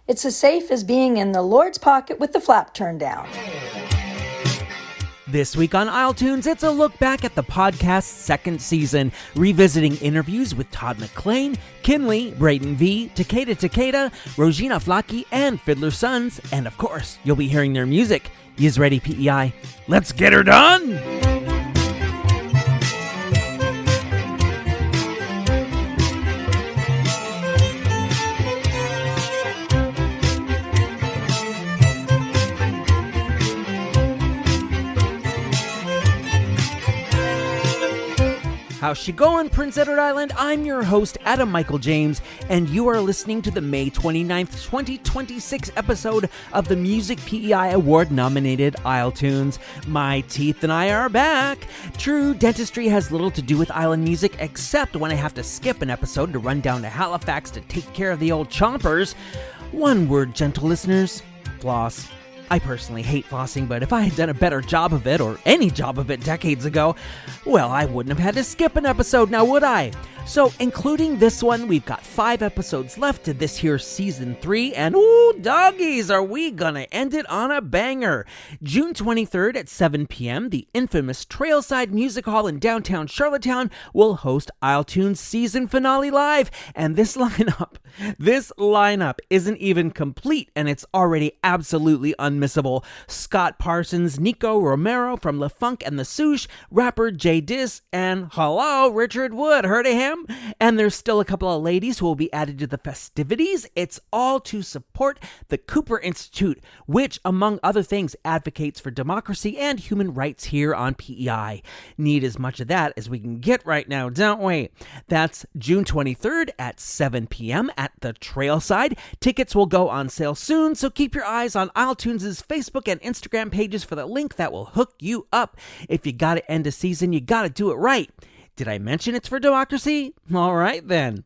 It's as safe as being in the Lord's pocket with the flap turned down. This week on isletunes, it's a look back at the podcast's second season, revisiting interviews with Todd MacLean, KINLEY, BraedenV, Takeda Takeda, Rojin, Aflaki, and Fiddlers Sons, and of course, you'll be hearing their music. Yous ready, PEI? Let's get her done! How's she going, Prince Edward Island? I'm your host, Adam Michael James, and you are listening to the May 29th, 2026 episode of the Music PEI Award-nominated isletunes. My teeth and I are back. True, dentistry has little to do with island music, except when I have to skip an episode to run down to Halifax to take care of the old chompers. One word, gentle listeners: floss. I personally hate flossing, but if I had done a better job of it, or any job of it decades ago, well, I wouldn't have had to skip an episode now, would I? So, including this one, we've got 5 episodes left to this here season 3, and ooh, doggies, are we gonna end it on a banger. June 23rd at 7 p.m., the infamous Trailside Music Hall in downtown Charlottetown will host isletunes season finale live, and this lineup isn't even complete, and it's already absolutely unmissable. Scott Parsons, Nico Romero from La Funk and the Souche, rapper Jay Diss, and hello, Richard Wood, heard of him? And there's still a couple of ladies who will be added to the festivities. It's all to support the Cooper Institute, which, among other things, advocates for democracy and human rights here on PEI. Need as much of that as we can get right now, don't we? That's June 23rd at 7 p.m. at the Trailside. Tickets will go on sale soon, so keep your eyes on isletunes' Facebook and Instagram pages for the link that will hook you up. If you gotta end a season, you gotta do it right. Did I mention it's for democracy? All right, then.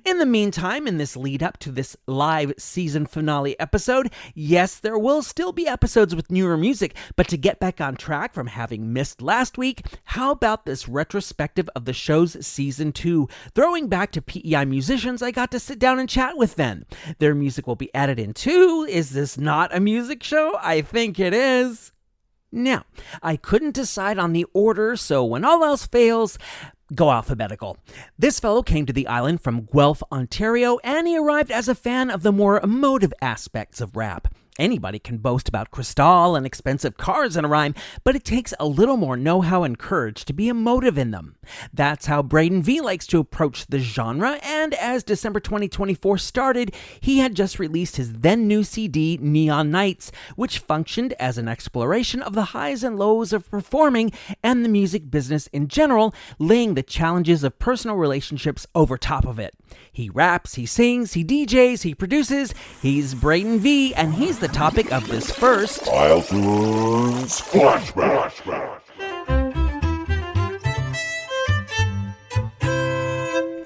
In the meantime, in this lead up to this live season finale episode, yes, there will still be episodes with newer music, but to get back on track from having missed last week, how about this retrospective of the show's season 2, throwing back to PEI musicians I got to sit down and chat with then. Their music will be added in too. Is this not a music show? I think it is. Now, I couldn't decide on the order, so when all else fails, go alphabetical. This fellow came to the island from Guelph, Ontario, and he arrived as a fan of the more emotive aspects of rap. Anybody can boast about crystal and expensive cars in a rhyme, but it takes a little more know-how and courage to be emotive in them. That's how BraedenV likes to approach the genre, and as December 2024 started, he had just released his then-new CD, Neon Nights, which functioned as an exploration of the highs and lows of performing and the music business in general, laying the challenges of personal relationships over top of it. He raps, he sings, he DJs, he produces. He's BraedenV, and he's the topic of this first isletunes Flashback.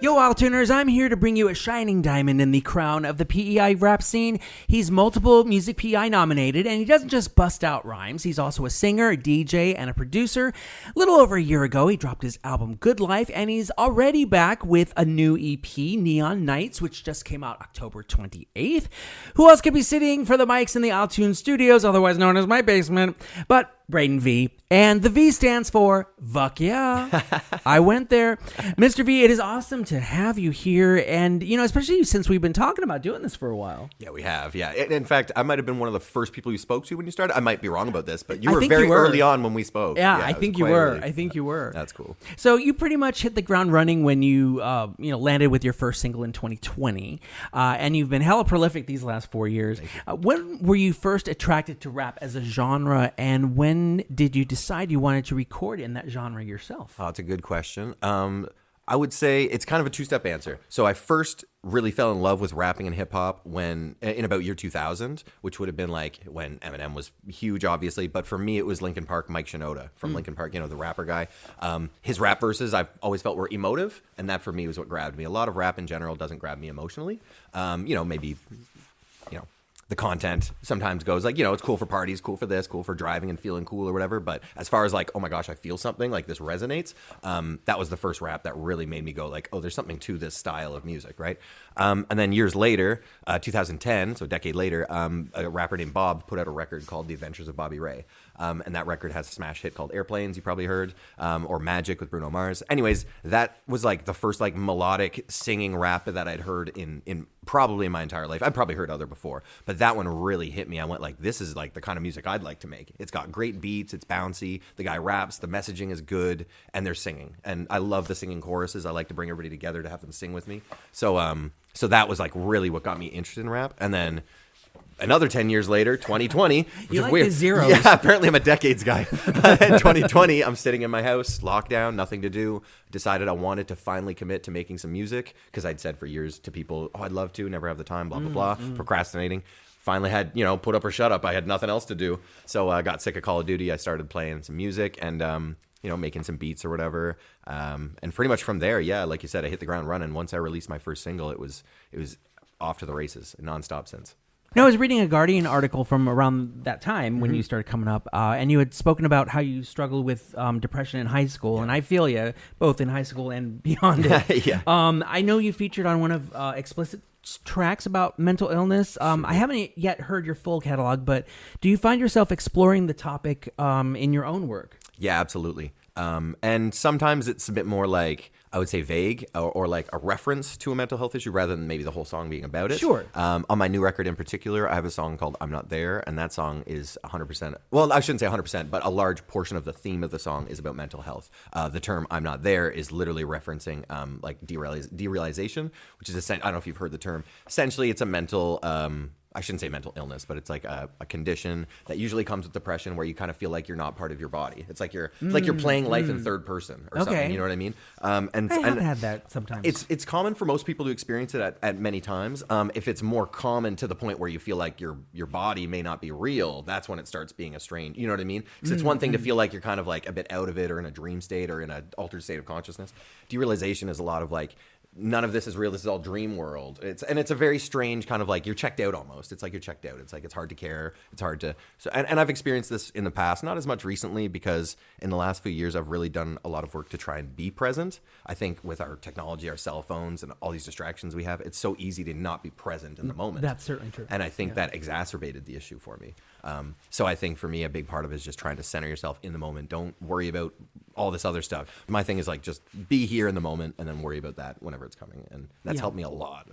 Yo, isletuners, I'm here to bring you a shining diamond in the crown of the PEI rap scene. He's multiple Music PEI nominated, and he doesn't just bust out rhymes. He's also a singer, a DJ, and a producer. A little over a year ago, he dropped his album Good Life, and he's already back with a new EP, Neon Nights, which just came out October 28th. Who else could be sitting for the mics in the iTunes studios, otherwise known as my basement, but BraedenV, and the V stands for Vuck Yeah. I went there. Mr. V, it is awesome to have you here, and, you know, especially since we've been talking about doing this for a while. Yeah, we have, yeah. In fact, I might have been one of the first people you spoke to when you started. I might be wrong about this, but you were very early on when we spoke. Yeah, I think you were. I think you were. That's cool. So you pretty much hit the ground running when you landed with your first single in 2020, and you've been hella prolific these last 4 years. When were you first attracted to rap as a genre, and when did you decide you wanted to record in that genre yourself? Oh, it's a good question. I would say it's kind of a two-step answer. So I first really fell in love with rapping and hip-hop when in about year 2000, which would have been like when Eminem was huge, obviously. But for me, it was Linkin Park, Mike Shinoda from Linkin Park, the rapper guy. His rap verses I've always felt were emotive, and that for me was what grabbed me. A lot of rap in general doesn't grab me emotionally. Maybe the content sometimes goes. Like, it's cool for parties, cool for this, cool for driving and feeling cool or whatever. But as far as like, oh my gosh, I feel something, like this resonates. That was the first rap that really made me go like, oh, there's something to this style of music, right? And then years later, 2010, so a decade later, a rapper named Bob put out a record called The Adventures of Bobby Ray. And that record has a smash hit called Airplanes, you probably heard, or Magic with Bruno Mars. Anyways, that was like the first like melodic singing rap that I'd heard in probably my entire life. I'd probably heard other before, but that one really hit me. I went like, this is like the kind of music I'd like to make. It's got great beats, it's bouncy, the guy raps, the messaging is good, and they're singing. And I love the singing choruses. I like to bring everybody together to have them sing with me. So that was like really what got me interested in rap. And then another 10 years later, 2020, which You is like weird. the zeros. Yeah, apparently I'm a decades guy. 2020, I'm sitting in my house, lockdown, nothing to do. Decided I wanted to finally commit to making some music because I'd said for years to people, oh, I'd love to, never have the time, blah, blah, blah, procrastinating. Finally had, put up or shut up. I had nothing else to do. So I got sick of Call of Duty. I started playing some music and, making some beats or whatever. And pretty much from there, yeah, like you said, I hit the ground running. Once I released my first single, it was off to the races, nonstop since. No, I was reading a Guardian article from around that time when you started coming up, and you had spoken about how you struggled with depression in high school, and I feel you, both in high school and beyond it. Yeah. I know you featured on one of Explicit tracks about mental illness. I haven't yet heard your full catalog, but do you find yourself exploring the topic in your own work? Yeah, absolutely. And sometimes it's a bit more like, I would say vague or like a reference to a mental health issue rather than maybe the whole song being about it. Sure. On my new record in particular, I have a song called I'm Not There, and that song is 100%, well, I shouldn't say 100%, but a large portion of the theme of the song is about mental health. The term I'm Not There is literally referencing like derealization, which is, I don't know if you've heard the term. Essentially, it's a mental... I shouldn't say mental illness, but it's like a condition that usually comes with depression where you kind of feel like you're not part of your body. It's like you're playing life in third person or something. You know what I mean? I have had that sometimes. It's common for most people to experience it at many times. If it's more common to the point where you feel like your body may not be real, that's when it starts being a strange. You know what I mean? Because it's one thing to feel like you're kind of like a bit out of it or in a dream state or in an altered state of consciousness. Derealization is a lot of like, none of this is real. This is all dream world. It's a very strange kind of like you're checked out almost. It's like you're checked out. It's like it's hard to care. It's hard to. So and I've experienced this in the past, not as much recently because in the last few years I've really done a lot of work to try and be present. I think with our technology, our cell phones, and all these distractions we have, it's so easy to not be present in the moment. That's certainly true. And I think that exacerbated the issue for me. So I think for me, a big part of it is just trying to center yourself in the moment. Don't worry about all this other stuff. My thing is like just be here in the moment and then worry about that whenever it's coming. And that's helped me a lot.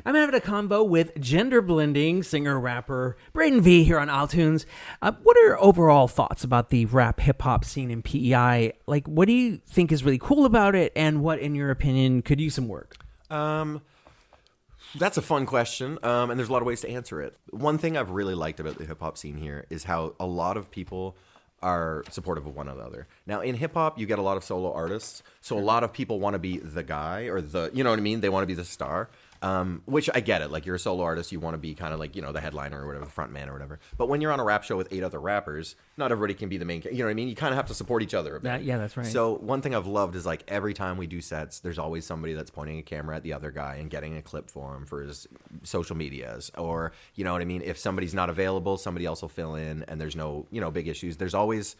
I'm having a convo with gender blending singer-rapper BraedenV here on iTunes. What are your overall thoughts about the rap hip-hop scene in PEI? Like, what do you think is really cool about it, and what, in your opinion, could use some work? That's a fun question, and there's a lot of ways to answer it. One thing I've really liked about the hip-hop scene here is how a lot of people are supportive of one another. Now, in hip-hop, you get a lot of solo artists, so a lot of people want to be the guy or the, you know what I mean? They want to be the star. Which I get it. Like, you're a solo artist, you want to be kind of like, the headliner or whatever, the front man or whatever. But when you're on a rap show with 8 other rappers, not everybody can be the main, you know what I mean? You kind of have to support each other a bit. Yeah, that's right. So one thing I've loved is like every time we do sets, there's always somebody that's pointing a camera at the other guy and getting a clip for him for his social medias. Or, you know what I mean? If somebody's not available, somebody else will fill in and there's no, big issues. There's always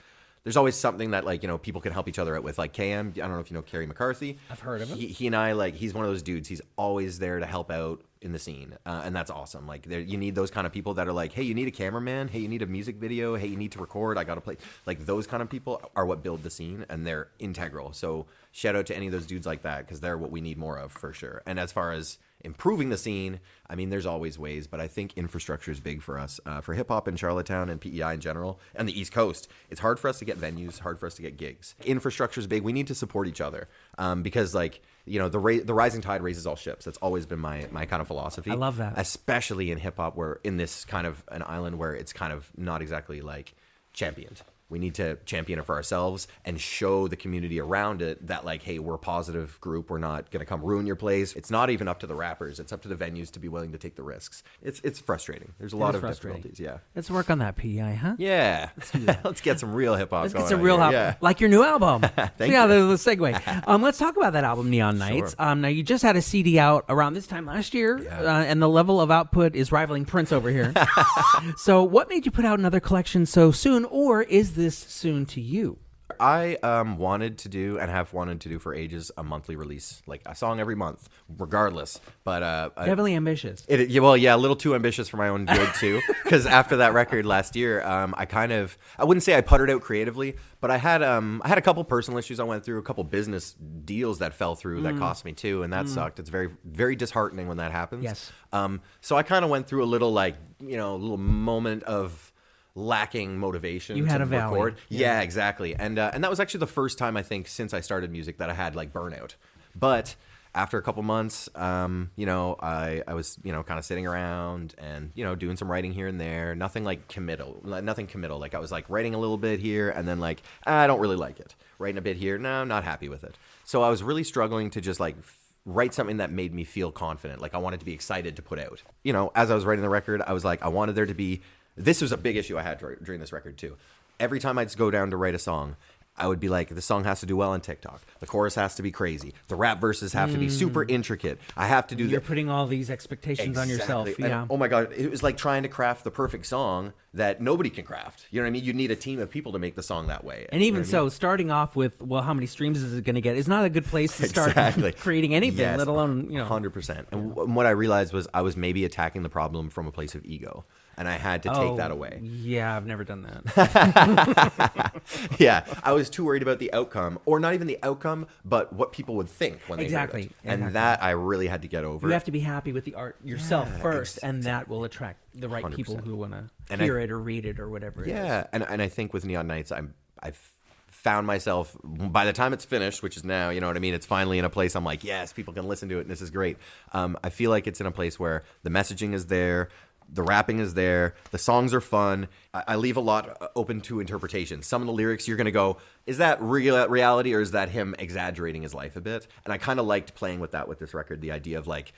something that, like, people can help each other out with. Like KM, I don't know if you know Kerry McCarthy. I've heard of him. He and I, like, he's one of those dudes. He's always there to help out in the scene. And that's awesome. Like, you need those kind of people that are like, hey, you need a cameraman. Hey, you need a music video. Hey, you need to record. I got to play. Like, those kind of people are what build the scene, and they're integral. So shout out to any of those dudes like that, because they're what we need more of for sure. And as far as improving the scene, I mean, there's always ways, but I think infrastructure is big for us. For hip-hop in Charlottetown and PEI in general, and the East Coast, it's hard for us to get venues, hard for us to get gigs. Infrastructure is big. We need to support each other because, like, the rising tide raises all ships. That's always been my kind of philosophy. I love that. Especially in hip-hop, where in this kind of an island where it's kind of not exactly, like, championed. We need to champion it for ourselves and show the community around it that, like, hey, we're a positive group. We're not going to come ruin your place. It's not even up to the rappers. It's up to the venues to be willing to take the risks. It's frustrating. There's a lot of difficulties. Yeah. Let's work on that, PEI, huh? Yeah. Let's do that. Let's get some real hip hop. Let's going get some on real here. hop, Yeah. like your new album. Thank yeah, you. the segue. Let's talk about that album, Neon Nights. Sure. Now, you just had a CD out around this time last year, and the level of output is rivaling Prince over here. So what made you put out another collection so soon, or is this soon to you? I wanted to do and have wanted to do for ages a monthly release, like a song every month, regardless. But Heavily ambitious. a little too ambitious for my own good too. Because after that record last year, I wouldn't say I puttered out creatively, but I had a couple personal issues I went through, a couple business deals that fell through that cost me too, and that sucked. It's very, very disheartening when that happens. Yes. So I kind of went through a little little moment of lacking motivation. You had to a valley. record. Yeah, exactly. And that was actually the first time I think since I started music that I had like burnout. But after a couple months, I was kind of sitting around and doing some writing here and there. Nothing committal. Like I was like writing a little bit here and then like I don't really like it. Writing a bit here. No, I'm not happy with it. So I was really struggling to just like write something that made me feel confident. Like I wanted to be excited to put out. As I was writing the record, I was like, I wanted there to be. This was a big issue I had during this record too. Every time I'd go down to write a song, I would be like, the song has to do well on TikTok. The chorus has to be crazy. The rap verses have to be super intricate. I have to do You're putting all these expectations on yourself. And, Yeah. oh my God, it was like trying to craft the perfect song that nobody can craft. You know what I mean? You need a team of people to make the song that way. And even you know what I mean? starting off with, well, how many streams is it going to get is not a good place to start Exactly. creating anything, Yes, let alone, 100%. And what I realized was I was maybe attacking the problem from a place of ego. And I had to take that away. Yeah, I've never done that. Yeah, I was too worried about the outcome, or not even the outcome, but what people would think when they heard it. And that I really had to get over. You have to be happy with the art yourself first, and that will attract the right 100%. people who want to hear it or read it or whatever it is. Yeah, and I think with Neon Nights, I've found myself, by the time it's finished, which is now, you know what I mean, it's finally in a place I'm like, yes, people can listen to it, and this is great. I feel like it's in a place where the messaging is there, the rapping is there, the songs are fun. I leave a lot open to interpretation. Some of the lyrics you're going to go, is that reality or is that him exaggerating his life a bit? And I kind of liked playing with that with this record, the idea of like,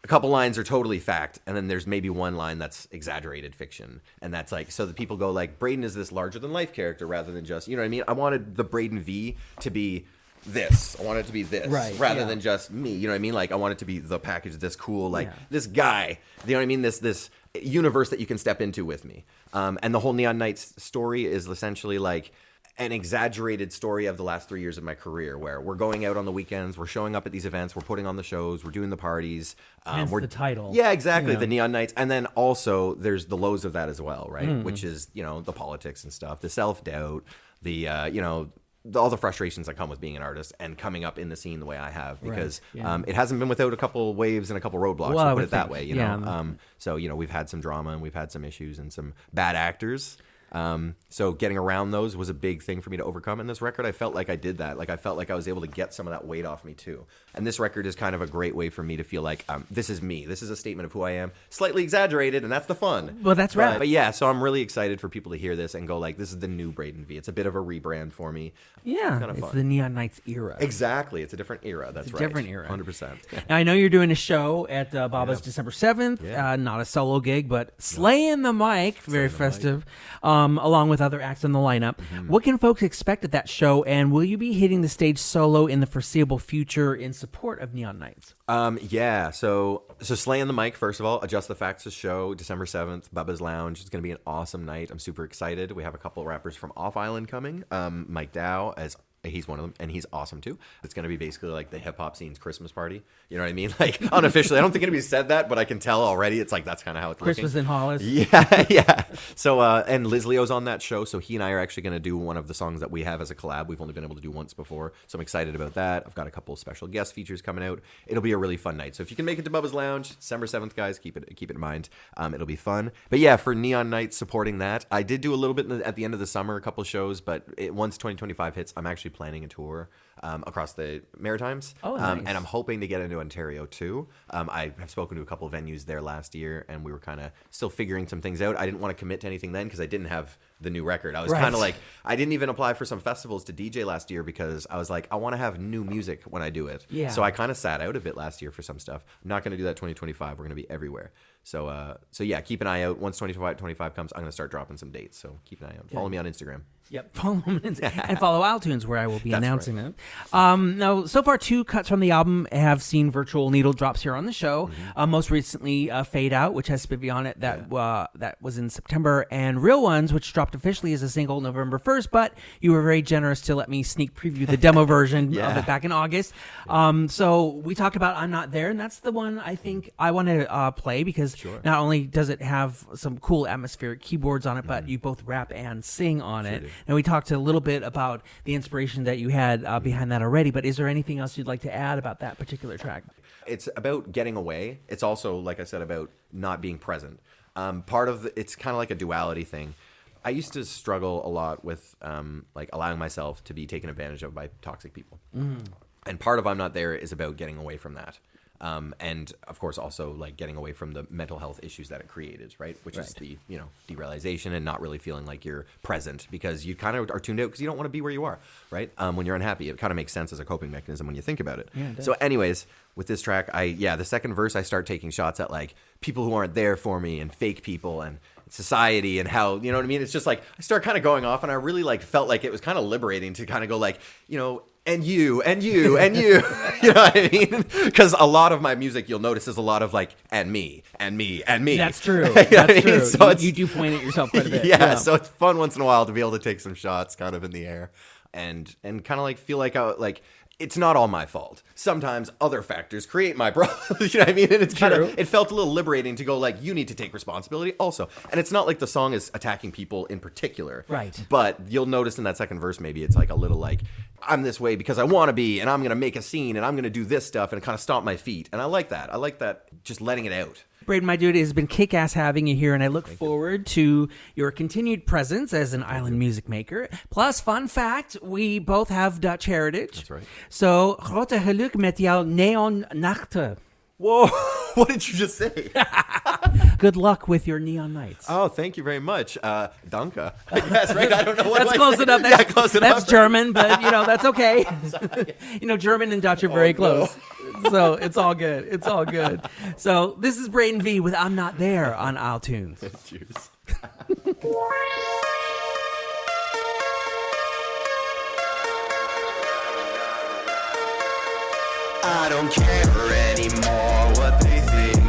a couple lines are totally fact, and then there's maybe one line that's exaggerated fiction. And that's like, so that people go like, Braeden is this larger than life character rather than just, you know what I mean? I wanted the BraedenV to be this. I want it to be this, rather than just me. You know what I mean? Like I want it to be the package, this cool, like this guy. You know what I mean? This universe that you can step into with me. And the whole Neon Nights story is essentially like an exaggerated story of the last 3 years of my career, where we're going out on the weekends, we're showing up at these events, we're putting on the shows, we're doing the parties. Hence the title. Yeah, exactly. The Neon Nights. And then also there's the lows of that as well, right? Which is, the politics and stuff, the self-doubt, the, all the frustrations that come with being an artist and coming up in the scene the way I have, because it hasn't been without a couple waves and a couple roadblocks, Well, to put it that way, yeah. So, we've had some drama and we've had some issues and some bad actors. So getting around those was a big thing for me to overcome. In this record, I felt like I did that. Like I felt like I was able to get some of that weight off me too. And this record is kind of a great way for me to feel like this is me. This is a statement of who I am, slightly exaggerated, and that's the fun. Well, that's right. But yeah, so I'm really excited for people to hear this and go like, this is the new BraedenV. It's a bit of a rebrand for me. Yeah, kind of it's fun. the Neon Nights era. Exactly, it's a different era. That's right. Different era. 100%. Now, I know you're doing a show at Baba's December 7th, not a solo gig, but slaying the mic, very festive, along with other acts in the lineup. What can folks expect at that show, and will you be hitting the stage solo in the foreseeable future in support of Neon Nights? So slaying the mic, first of all, Adjust the Facts' show, December 7th, Bubba's Lounge. It's going to be an awesome night. I'm super excited. We have a couple rappers from Off Island coming. Mike Dow, he's one of them, and he's awesome too. It's going to be basically like the hip hop scene's Christmas party. You know what I mean? Like unofficially, I don't think anybody said that, but I can tell already. It's like that's kind of how it's Christmas looking. in Hollis. Yeah. So and Liz Leo's on that show, so he and I are actually going to do one of the songs that we have as a collab. We've only been able to do once before, so I'm excited about that. I've got a couple of special guest features coming out. It'll be a really fun night. So if you can make it to Bubba's Lounge, December 7th, guys, keep it in mind. It'll be fun. But yeah, for Neon Nights supporting that, I did do a little bit at the end of the summer, a couple of shows, but once 2025 hits, I'm actually planning a tour. across the Maritimes. Oh, nice. And I'm hoping to get into Ontario too. I have spoken to a couple of venues there last year, and we were kind of still figuring some things out. I didn't want to commit to anything then because I didn't have the new record. I was kind of like, I didn't even apply for some festivals to DJ last year because I was like, I want to have new music when I do it. Yeah. So I kind of sat out a bit last year for some stuff. I'm not going to do that 2025. We're going to be everywhere. So yeah, keep an eye out. Once 2025 comes, I'm going to start dropping some dates. So keep an eye out. Follow me on Instagram. Yep, follow them and follow iTunes where I will be That's announcing right. it. Now, so far, 2 cuts from the album have seen virtual needle drops here on the show. Most recently, Fade Out, which has Spivvy on it, that was in September, and Real Ones, which dropped officially as a single November 1st, but you were very generous to let me sneak preview the demo version of it back in August. So we talked about I'm Not There, and that's the one I think I want to play because not only does it have some cool atmospheric keyboards on it, but you both rap and sing on it. And we talked a little bit about the inspiration that you had behind that already, but is there anything else you'd like to add about that particular track? It's about getting away. It's also, like I said, about not being present. It's kind of like a duality thing. I used to struggle a lot with like allowing myself to be taken advantage of by toxic people. And part of I'm Not There is about getting away from that. And of course also like getting away from the mental health issues that it created, right? Which is the, derealization and not really feeling like you're present because you kind of are tuned out because you don't want to be where you are, right? When you're unhappy, it kind of makes sense as a coping mechanism when you think about it. So anyways, with this track, the second verse, I start taking shots at like people who aren't there for me and fake people and society and how, you know what I mean? It's just like, I start kind of going off and I really like felt like it was kind of liberating to kind of go like, and you, and you, and you, you know what I mean? Because a lot of my music, you'll notice, is a lot of like, and me, and me, and me. That's true. You know That's what I mean? true. So You do point at yourself quite a bit. yeah, so it's fun once in a while to be able to take some shots kind of in the air and kind of like feel like it's not all my fault. Sometimes other factors create my problems. You know what I mean? And it's kind of, it felt a little liberating to go like, you need to take responsibility also. And it's not like the song is attacking people in particular. Right. But you'll notice in that second verse, maybe it's like a little like, I'm this way because I want to be, and I'm going to make a scene, and I'm going to do this stuff and kind of stomp my feet. And I like that. I like that, just letting it out. Braeden, my dude, it has been kick-ass having you here, and I look forward to your continued presence as an island music maker. Plus, fun fact, we both have Dutch heritage. That's right. So, grote geluk met jouw neon nachten. Whoa, what did you just say? Good luck with your neon nights. Oh, thank you very much. Danke. Yes, right? I don't know what That's close enough. That's, close enough. That's German, but, that's okay. German and Dutch are very close. So it's all good. It's all good. So this is BraedenV with I'm Not There on iTunes. Cheers. I don't care anymore what they think.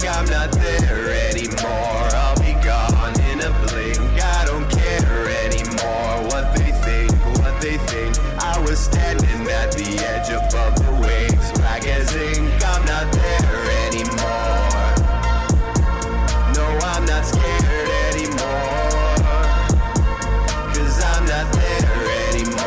I'm not there anymore. I'll be gone in a blink. I don't care anymore what they think. I was standing at the edge above the waves, black as ink. I'm not there anymore. No, I'm not scared anymore. 'Cause I'm not there anymore.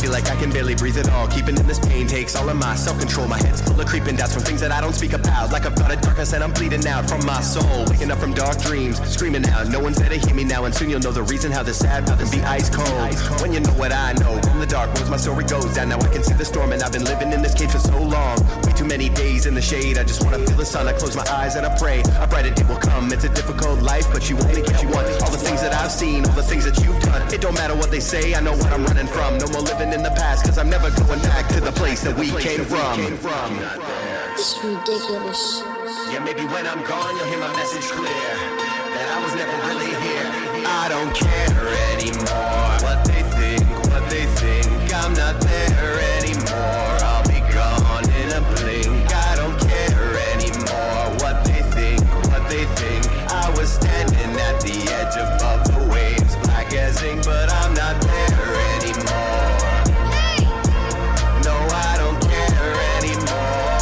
Feel like I can barely breathe at all. Keeping in this pain takes all of my self-control. My head's full of creeping doubts from things that I don't speak about. Like I've got a darkness and I'm bleeding out from my soul. Waking up from dark dreams, screaming out. No one's there to hear me now, and soon you'll know the reason how this sad can be ice cold. When you know what I know, from the dark roads my story goes down. Now I can see the storm, and I've been living in this cage for so long. Way too many days in the shade. I just wanna feel the sun. I close my eyes and I pray a brighter day will come. It's a difficult life, but you only get one. All the things that I've seen, all the things that you've done. It don't matter what they say. I know what I'm running from. No more living in the past, 'cause I'm never going back to the place that we came from. It's ridiculous. Yeah, maybe when I'm gone, you'll hear my message clear, that I was never really here. I don't care anymore what they think. I'm not there anymore. I'll be gone in a blink. I don't care anymore what they think. I was standing at the edge above the waves, black as ink, but I'm not there anymore. No, I don't care anymore.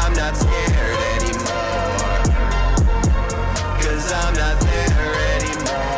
I'm not scared anymore. 'Cause I'm not there anymore.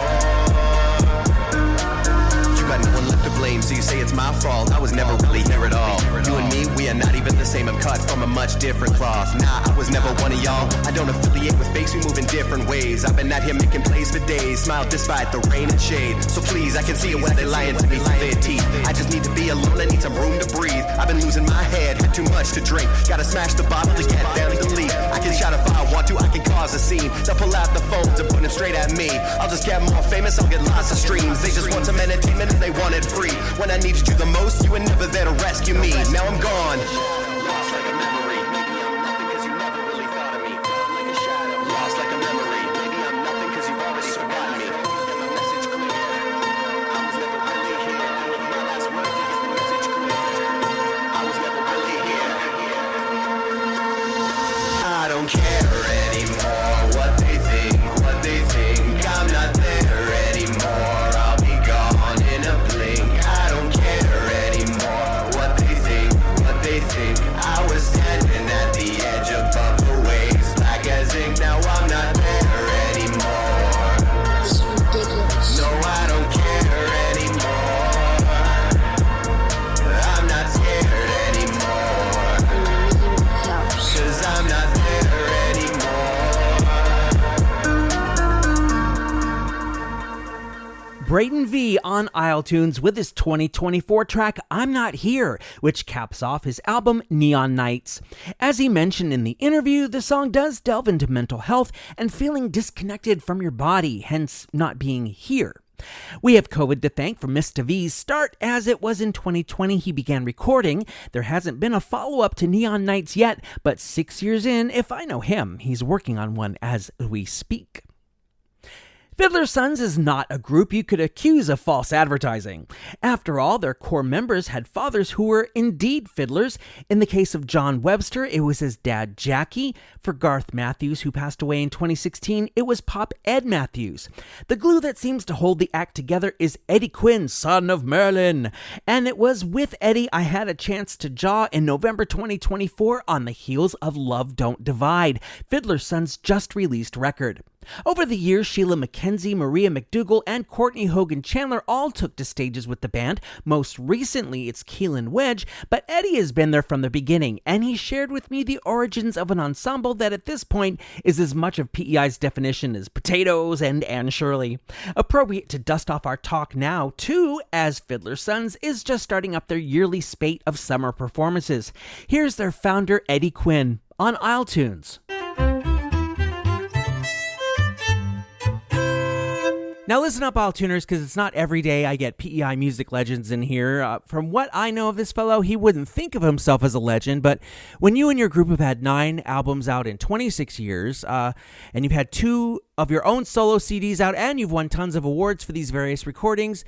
You got no one left to blame. say it's my fault. I was never really here at all. You and me, we are not even the same. I'm cut from a much different cloth. Nah, I was never one of y'all. I don't affiliate with fakes, we move in different ways. I've been out here making plays for days. Smile despite the rain and shade. So please, I can see it when they lying to me through their teeth. I just need to be alone, I need some room to breathe. I've been losing my head, had too much to drink. Gotta smash the bottle to get them to leave. I can shout if I want to, I can cause a scene. They'll pull out the phones and point them straight at me. I'll just get more famous, I'll get lots of streams. They just want some entertainment and they want it free. When I needed you the most, you were never there to rescue me. Now I'm gone. Lost like a memory. Maybe I'm nothing cause you never really thought of me. Gone like a shadow. Lost like a memory. Maybe I'm nothing cause you've already forgotten me. Get my message clear. I was never really here. And with my last word to get the message clear. I was never really here. I don't care anymore what they think, what they think. I'm not there anymore. I'll be gone in a blink. I don't care anymore what they think, what they think. I was standing at the edge above the waves, black as ink. Now I'm not there anymore. It's ridiculous. No, I don't care anymore. I'm not scared anymore. House. Cause I'm not there anymore. BraedenV on isletunes with his 2024 track I'm Not Here, which caps off his album Neon Nights. As he mentioned in the interview, the song does delve into mental health and feeling disconnected from your body, hence not being here. We have COVID to thank for Mr. V's start, as it was in 2020 he began recording. There hasn't been a follow-up to Neon Nights yet, but 6 years in, if I know him, he's working on one as we speak. Fiddlers Sons is not a group you could accuse of false advertising. After all, their core members had fathers who were indeed fiddlers. In the case of John Webster, it was his dad Jackie. For Garth Matthews, who passed away in 2016, it was Pop Ed Matthews. The glue that seems to hold the act together is Eddy Quinn, son of Merlin. And it was with Eddy I had a chance to jaw in November 2024 on the heels of Love Don't Divide, Fiddlers Sons' just released record. Over the years, Sheila McKenzie, Maria McDougall, and Courtney Hogan Chandler all took to stages with the band. Most recently, it's Keelan Wedge, but Eddy has been there from the beginning, and he shared with me the origins of an ensemble that at this point is as much of PEI's definition as Potatoes and Anne Shirley. Appropriate to dust off our talk now, too, as Fiddlers Sons is just starting up their yearly spate of summer performances. Here's their founder, Eddy Quinn, on isletunes. Now listen up, All-Tuners, because it's not every day I get PEI music legends in here. From what I know of this fellow, he wouldn't think of himself as a legend, but when you and your group have had 9 albums out in 26 years, and you've had 2 of your own solo CDs out, and you've won tons of awards for these various recordings,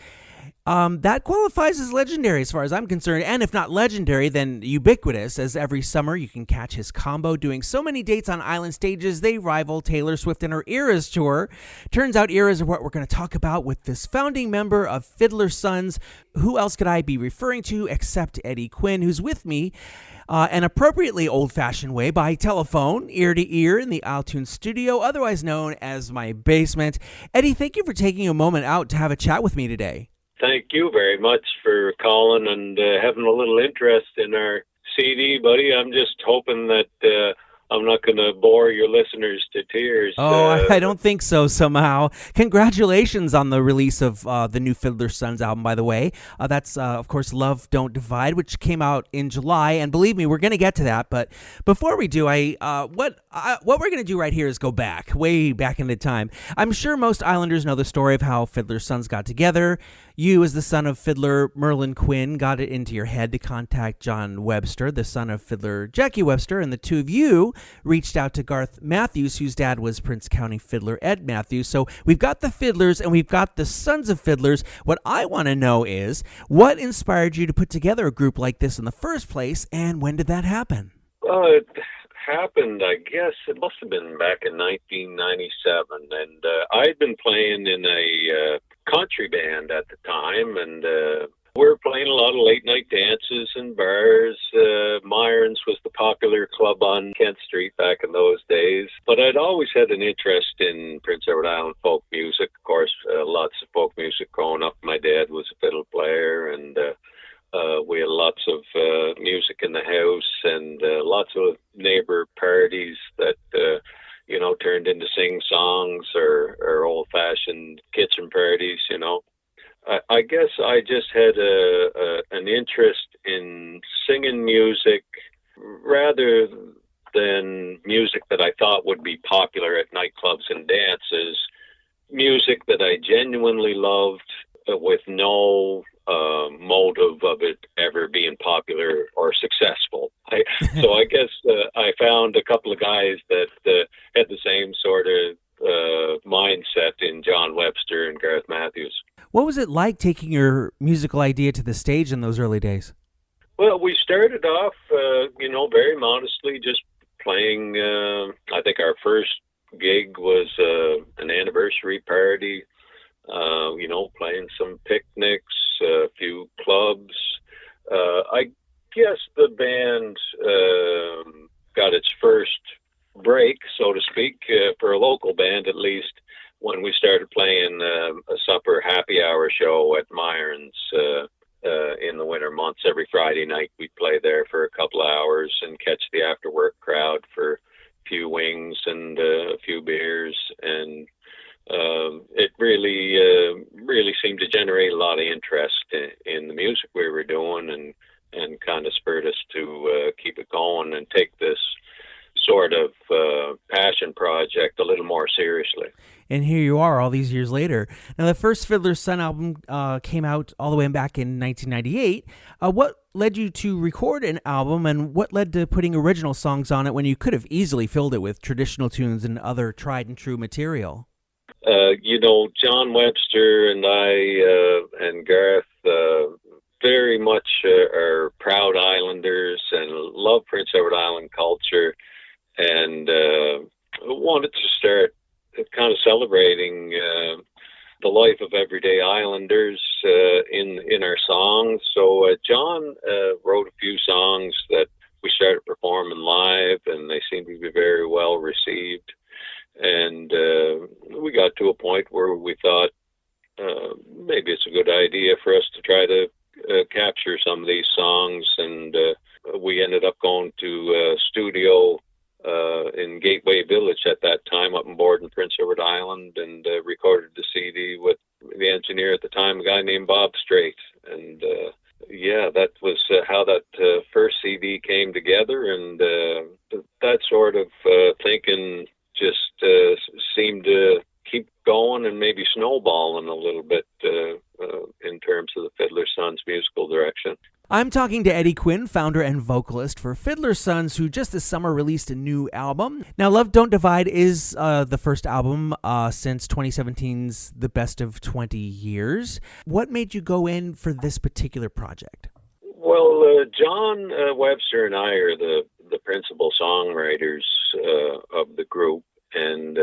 that qualifies as legendary as far as I'm concerned, and if not legendary, then ubiquitous, as every summer you can catch his combo doing so many dates on island stages they rival Taylor Swift and her Eras tour. Turns out Eras are what we're going to talk about with this founding member of Fiddlers Sons. Who else could I be referring to except Eddy Quinn, who's with me an appropriately old-fashioned way by telephone, ear to ear in the iTunes studio, otherwise known as my basement. Eddy, thank you for taking a moment out to have a chat with me today. Thank you very much for calling and having a little interest in our CD, buddy. I'm just hoping that I'm not going to bore your listeners to tears. Oh, I don't think so somehow. Congratulations on the release of the new Fiddlers Sons album, by the way. That's, of course, Love Don't Divide, which came out in July. And believe me, we're going to get to that. But before we do, what we're going to do right here is go back, way back into time. I'm sure most Islanders know the story of how Fiddlers Sons got together. You, as the son of fiddler Merlin Quinn, got it into your head to contact John Webster, the son of fiddler Jackie Webster, and the two of you reached out to Garth Matthews, whose dad was Prince County fiddler Ed Matthews. So we've got the Fiddlers and we've got the Sons of Fiddlers. What I want to know is, what inspired you to put together a group like this in the first place, and when did that happen? Well, it happened, I guess, it must have been back in 1997, and I'd been playing in a country band at the time, and we were playing a lot of late-night dances and bars. Myron's was the popular club on Kent Street back in those days. But I'd always had an interest in Prince Edward Island folk music. Of course, lots of folk music growing up. My dad was a fiddle player, and we had lots of music in the house, and lots of neighbor parties that turned into sing songs or old fashioned kitchen parties. I guess I just had an interest in singing music rather than music that I thought would be popular at nightclubs and dances. Music that I genuinely loved, with no motive of it ever being popular or successful. So I guess I found a couple of guys that had the same sort of mindset in John Webster and Gareth Matthews. What was it like taking your musical idea to the stage in those early days? Well, we started off, very modestly, just playing. I think our first gig was an anniversary party. Playing some picnics, a few clubs. I guess the band got its first break, so to speak, for a local band at least, when we started playing a supper happy hour show at Meyer's in the winter months. Every Friday night we'd play there for a couple of hours and catch the after work crowd for a few wings and a few beers, and it really seemed to generate a lot of interest in the music we were doing, and kind of spurred us to keep it going and take this sort of passion project a little more seriously. And here you are all these years later. Now, the first Fiddlers Son album came out all the way back in 1998. What led you to record an album, and what led to putting original songs on it when you could have easily filled it with traditional tunes and other tried and true material? John Webster and I and Gareth very much are proud Islanders and love Prince Edward Island culture, and wanted to start kind of celebrating the life of everyday Islanders in our songs. So John wrote a few songs that we started performing live, and they seemed to be very well received. And we got to a point where we thought maybe it's a good idea for us to try to capture some of these songs. And we ended up going to a studio in Gateway Village at that time, up in Borden, Prince Edward Island, and recorded the CD with the engineer at the time, a guy named Bob Strait. And that was how that first CD came together. And that sort of thinking just seemed to keep going and maybe snowballing a little bit in terms of the Fiddlers Sons musical direction. I'm talking to Eddy Quinn, founder and vocalist for Fiddlers Sons, who just this summer released a new album. Now, Love Don't Divide is the first album since 2017's The Best of 20 Years. What made you go in for this particular project? Well, John Webster and I are the principal songwriters of the group, and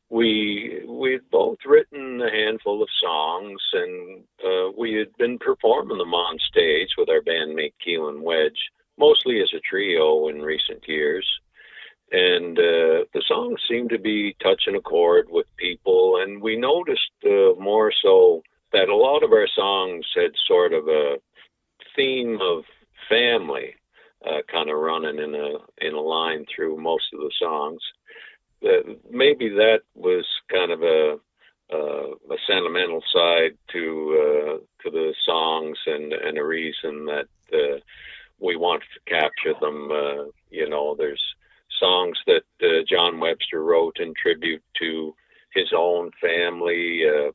we'd both written a handful of songs, and we had been performing them on stage with our bandmate Keelan Wedge, mostly as a trio in recent years. And the songs seemed to be touching a chord with people, and we noticed more so that a lot of our songs had sort of a theme of family kind of running in a line through most of the songs. Maybe that was kind of a sentimental side to the songs, and a reason that we wanted to capture them. There's songs that John Webster wrote in tribute to his own family, a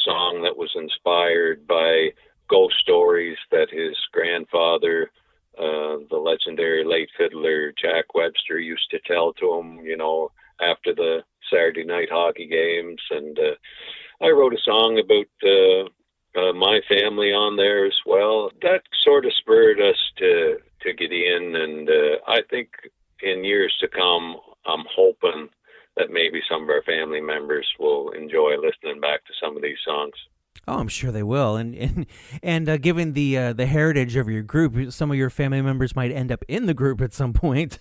song that was inspired by ghost stories that his grandfather, the legendary late fiddler Jack Webster, used to tell to him, after the Saturday night hockey games. And I wrote a song about my family on there as well. That sort of spurred us to get in, and I think in years to come, I'm hoping that maybe some of our family members will enjoy listening back to some of these songs. Oh, I'm sure they will, and given the heritage of your group, some of your family members might end up in the group at some point.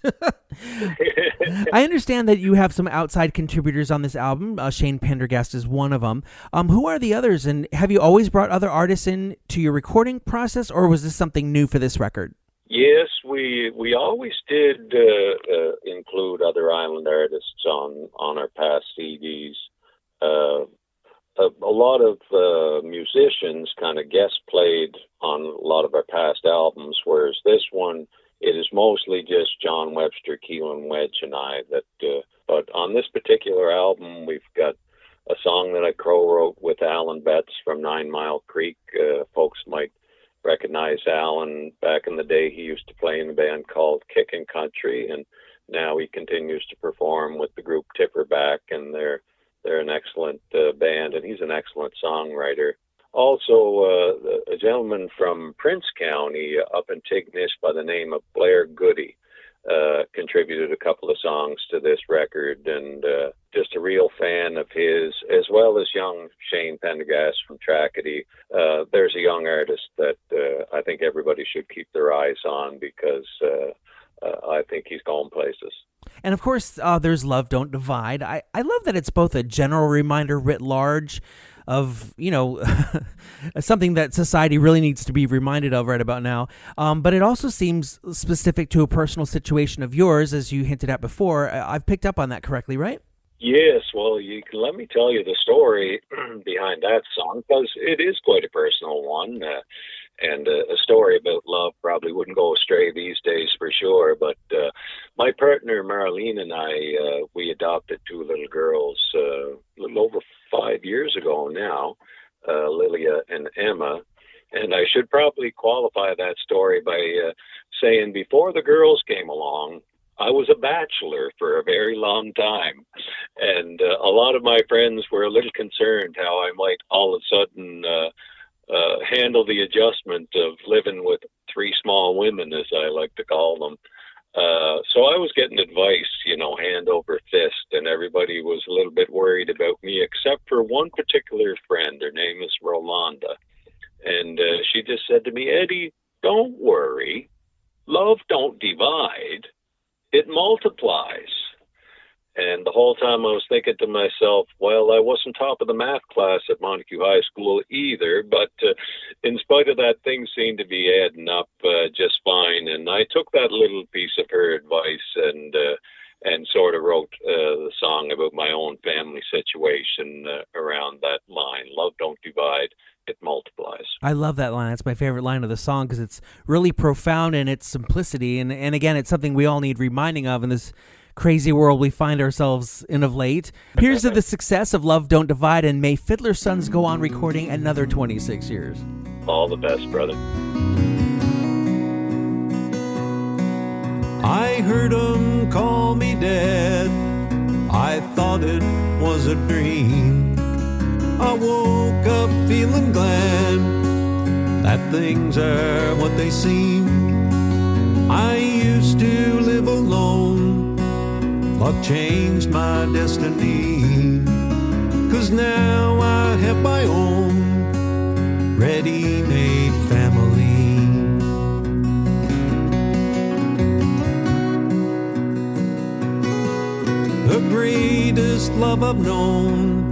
I understand that you have some outside contributors on this album. Shane Pendergast is one of them. Who are the others, and have you always brought other artists in to your recording process, or was this something new for this record? Yes, we always did include other island artists on our past CDs. A lot of musicians kind of guest played on a lot of our past albums, whereas this one, it is mostly just John Webster, Keelan Wedge, and I. But on this particular album, we've got a song that I co-wrote with Alan Betts from 9 Mile Creek. Folks might recognize Alan. Back in the day, he used to play in a band called Kickin' Country, and now he continues to perform with the group Tipperback, and they're an excellent band, and he's an excellent songwriter. Also, a gentleman from Prince County up in Tignish by the name of Blair Goody contributed a couple of songs to this record, and just a real fan of his, as well as young Shane Pendergast from Takeda. There's a young artist that I think everybody should keep their eyes on, because I think he's going places. And of course, there's Love Don't Divide. I love that it's both a general reminder writ large of, something that society really needs to be reminded of right about now. But it also seems specific to a personal situation of yours, as you hinted at before. I've picked up on that correctly, right? Yes, well, you can let me tell you the story behind that song, because it is quite a personal one. And a story about love probably wouldn't go astray these days for sure. But my partner, Marlene, and I, we adopted 2 little girls a little over 5 years ago now, Lilia and Emma. And I should probably qualify that story by saying before the girls came along, I was a bachelor for a very long time. And a lot of my friends were a little concerned how I might all of a sudden handle the adjustment of living with 3 small women, as I like to call them. So I was getting advice, hand over fist, and everybody was a little bit worried about me, except for one particular friend. Her name is Rolanda. And she just said to me, Eddy, don't worry. Love don't divide. It multiplies. And the whole time I was thinking to myself, well, I wasn't top of the math class at Montague High School either, but in spite of that, things seemed to be adding up just fine. And I took that little piece of her advice and sort of wrote the song about my own family situation around that line. Love don't divide. It multiplies. I love that line. That's my favorite line of the song, because it's really profound in its simplicity. And again, it's something we all need reminding of in this crazy world we find ourselves in of late. Here's to the success of Love Don't Divide, and may Fiddlers Sons go on recording another 26 years. All the best, brother. I heard 'em call me dad. I thought it was a dream. I woke up feeling glad that things are what they seem. I used to live alone. Luck changed my destiny, 'cause now I have my own ready-made family. The greatest love I've known,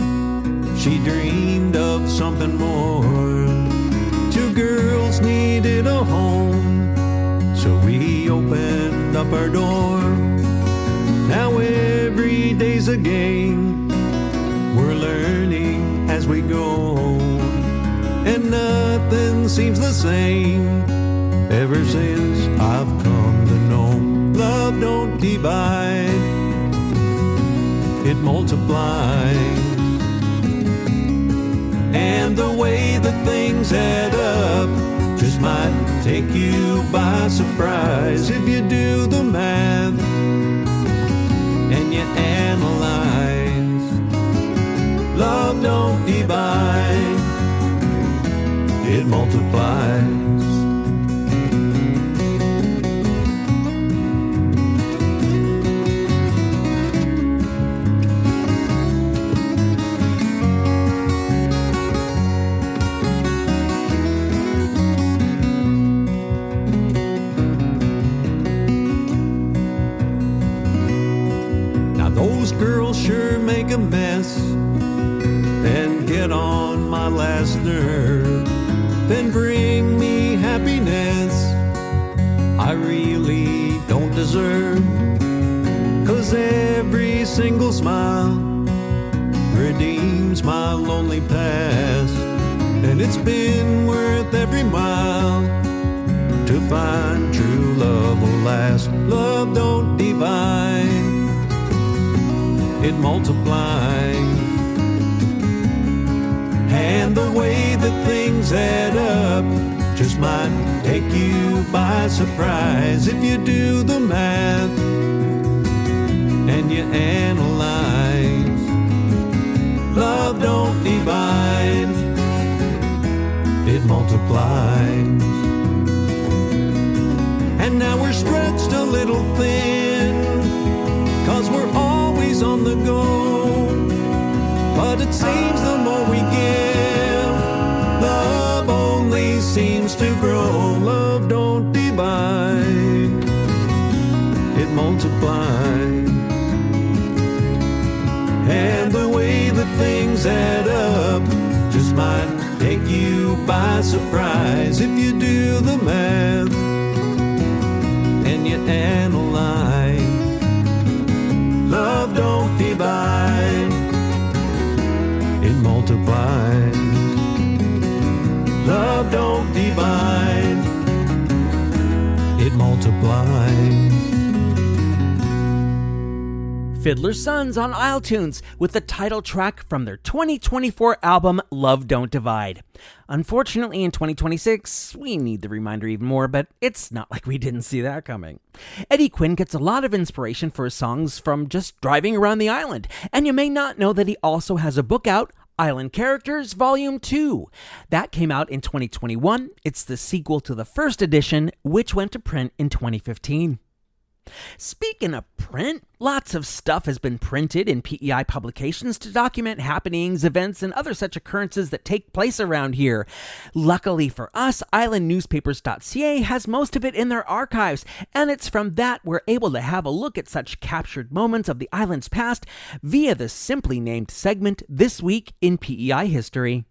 she dreamed of something more. 2 girls needed a home, so we opened up our door. Now every day's a game, we're learning as we go, and nothing seems the same ever since I've come to know. Love don't divide, it multiplies. And the way that things add up just might take you by surprise if you do the math and you analyze. Love don't divide, it multiplies. a mess, then get on my last nerve, then bring me happiness I really don't deserve. 'Cause every single smile redeems my lonely past, and it's been worth every mile to find true love will last. Love don't divide, it multiplies. And the way that things add up just might take you by surprise if you do the math and you analyze. Love don't divide, it multiplies. And now we're stretched a little thin, 'cause we're always on the go. But it seems the more we give, love only seems to grow. Love don't divide, it multiplies. And the way that things add up just might take you by surprise if you do the math and you analyze. Love don't divide, it multiplies. Love don't divide, it multiplies. Fiddlers Sons on isletunes with the title track from their 2024 album Love Don't Divide. Unfortunately, in 2026, we need the reminder even more, but it's not like we didn't see that coming. Eddy Quinn gets a lot of inspiration for his songs from just driving around the island, and you may not know that he also has a book out, Island Characters Volume 2. That came out in 2021. It's the sequel to the first edition, which went to print in 2015. Speaking of print, lots of stuff has been printed in PEI publications to document happenings, events, and other such occurrences that take place around here. Luckily for us, islandnewspapers.ca has most of it in their archives, and it's from that we're able to have a look at such captured moments of the island's past via the simply named segment This Week in PEI History.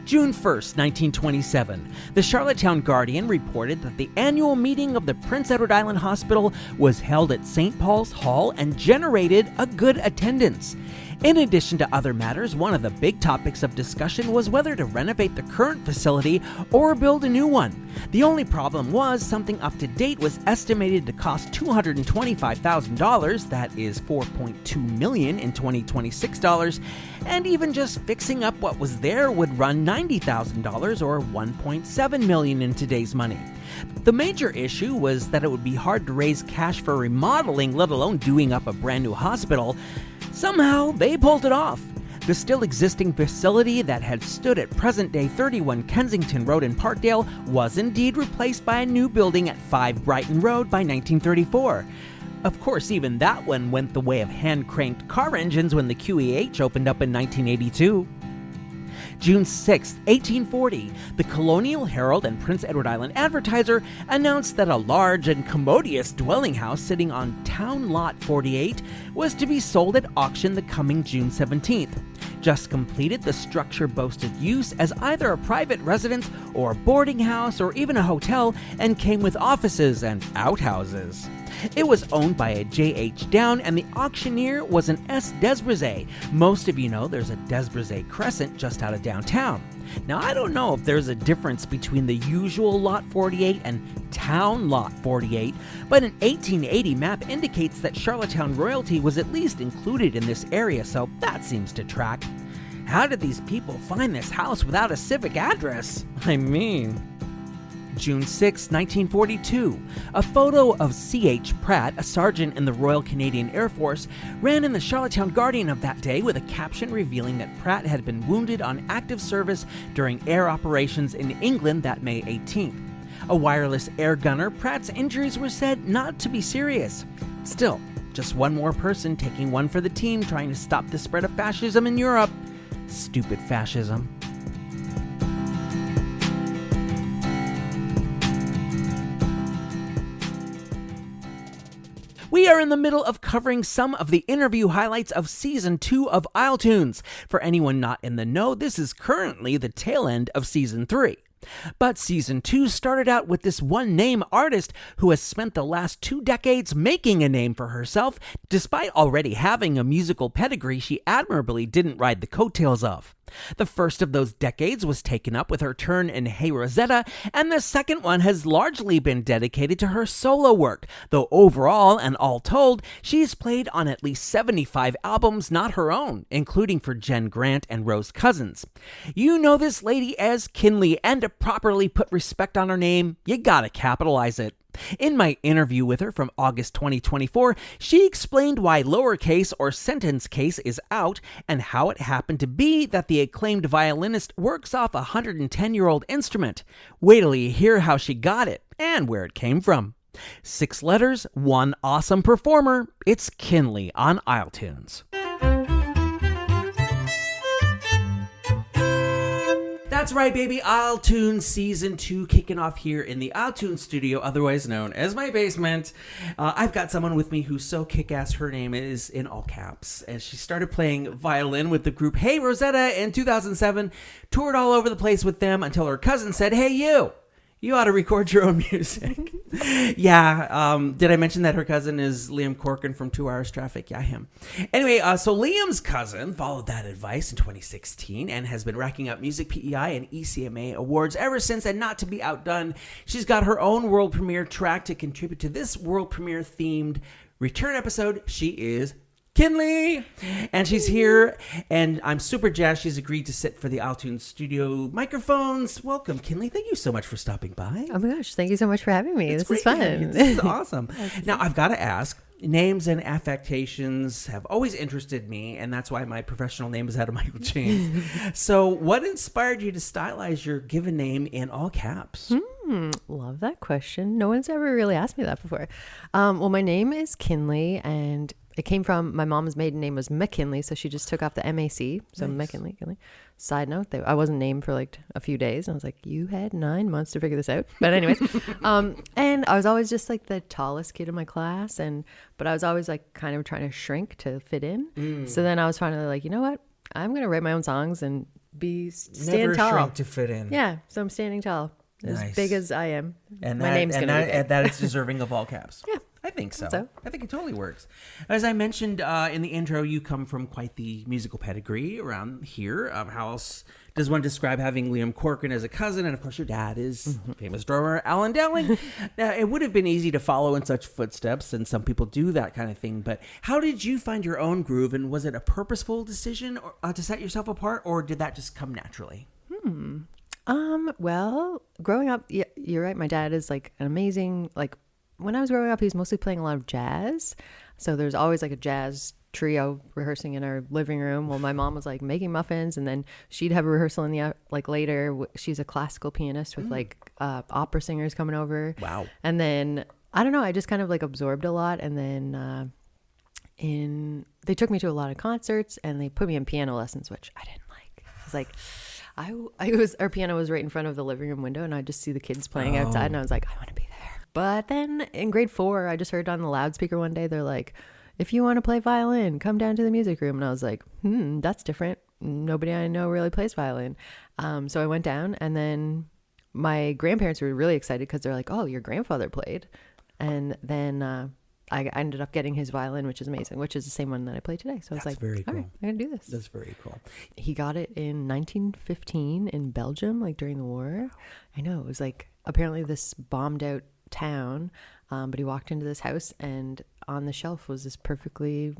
June 1st, 1927, the Charlottetown Guardian reported that the annual meeting of the Prince Edward Island Hospital was held at St. Paul's Hall and generated a good attendance. In addition to other matters, one of the big topics of discussion was whether to renovate the current facility or build a new one. The only problem was something up to date was estimated to cost $225,000, that is $4.2 million in 2026 dollars, and even just fixing up what was there would run $90,000 or $1.7 million in today's money. The major issue was that it would be hard to raise cash for remodeling, let alone doing up a brand new hospital. Somehow, they pulled it off. The still existing facility that had stood at present-day 31 Kensington Road in Parkdale was indeed replaced by a new building at 5 Brighton Road by 1934. Of course, even that one went the way of hand-cranked car engines when the QEH opened up in 1982. June 6, 1840, the Colonial Herald and Prince Edward Island Advertiser announced that a large and commodious dwelling house sitting on Town Lot 48 was to be sold at auction the coming June 17th. Just completed, the structure boasted use as either a private residence or a boarding house or even a hotel, and came with offices and outhouses. It was owned by a J.H. Down, and the auctioneer was an S. Desbrizet. Most of you know there's a Desbrizet Crescent just out of downtown. Now, I don't know if there's a difference between the usual Lot 48 and Town Lot 48, but an 1880 map indicates that Charlottetown royalty was at least included in this area, so that seems to track. How did these people find this house without a civic address? I mean... June 6, 1942, a photo of C.H. Pratt, a sergeant in the Royal Canadian Air Force, ran in the Charlottetown Guardian of that day with a caption revealing that Pratt had been wounded on active service during air operations in England that May 18th. A wireless air gunner, Pratt's injuries were said not to be serious. Still, just one more person taking one for the team trying to stop the spread of fascism in Europe. Stupid fascism. We are in the middle of covering some of the interview highlights of Season 2 of isletunes. For anyone not in the know, this is currently the tail end of Season 3. But Season 2 started out with this one-name artist who has spent the last 2 decades making a name for herself, despite already having a musical pedigree she admirably didn't ride the coattails of. The first of those decades was taken up with her turn in Hey Rosetta, and the second one has largely been dedicated to her solo work, though overall and all told, she's played on at least 75 albums not her own, including for Jen Grant and Rose Cousins. You know this lady as KINLEY, and to properly put respect on her name, you gotta capitalize it. In my interview with her from August 2024, she explained why lowercase or sentence case is out and how it happened to be that the acclaimed violinist works off a 110-year-old instrument. Wait till you hear how she got it and where it came from. 6 letters, 1 awesome performer. It's KINLEY on isletunes. That's right, baby. isletunes Season 2 kicking off here in the isletunes studio, otherwise known as my basement. I've got someone with me who's so kick-ass. Her name is in all caps. And she started playing violin with the group Hey Rosetta in 2007, toured all over the place with them until her cousin said, hey, you ought to record your own music. Yeah, did I mention that her cousin is Liam Corcoran from 2 Hours Traffic? Yeah, him. Anyway, so Liam's cousin followed that advice in 2016 and has been racking up Music PEI and ECMA awards ever since, and not to be outdone, she's got her own world premiere track to contribute to this world premiere themed return episode. She is KINLEY, and she's here, and I'm super jazzed she's agreed to sit for the isletunes studio microphones. Welcome, KINLEY. Thank you so much for stopping by. Oh my gosh, thank you so much for having me. This is fun. This is awesome. Now, I've got to ask, names and affectations have always interested me, and that's why my professional name is Adam Michael James. So what inspired you to stylize your given name in all caps? Love that question. No one's ever really asked me that before. Well, my name is KINLEY, and it came from my mom's maiden name was McKinley, so she just took off the MAC. So nice. McKinley. Side note, I wasn't named for like a few days. I was like, you had 9 months to figure this out. But anyways, and I was always just like the tallest kid in my class, but I was always like kind of trying to shrink to fit in. So then I was finally like, you know what? I'm gonna write my own songs and stand tall. Never shrink to fit in. Yeah, so I'm standing tall, as big as I am. And my name's gonna be big. That is deserving of all caps. Yeah. I think so. I think it totally works. As I mentioned in the intro, you come from quite the musical pedigree around here. How else does one describe having Liam Corcoran as a cousin? And of course, your dad is famous drummer Alan Dowling. Now, it would have been easy to follow in such footsteps, and some people do that kind of thing. But how did you find your own groove? And was it a purposeful decision to set yourself apart, or did that just come naturally? Well, growing up, yeah, you're right. My dad is like an amazing, when I was growing up, he was mostly playing a lot of jazz. So there's always like a jazz trio rehearsing in our living room. Well, my mom was like making muffins, and then she'd have a rehearsal in the later. She's a classical pianist with opera singers coming over. Wow. And then I don't know, I just kind of absorbed a lot. And then they took me to a lot of concerts, and they put me in piano lessons, which I didn't like. I was like, our piano was right in front of the living room window, and I'd just see the kids playing outside, and I was like, I want to be there. But then in grade 4, I just heard on the loudspeaker one day, they're like, if you want to play violin, come down to the music room. And I was like, that's different. Nobody I know really plays violin. So I went down, and then my grandparents were really excited because they're like, oh, your grandfather played. And then I ended up getting his violin, which is amazing, which is the same one that I play today. So I was like, very cool. All right, I'm going to do this. That's very cool. He got it in 1915 in Belgium, during the war. I know, it was apparently this bombed out town, but he walked into this house, and on the shelf was this perfectly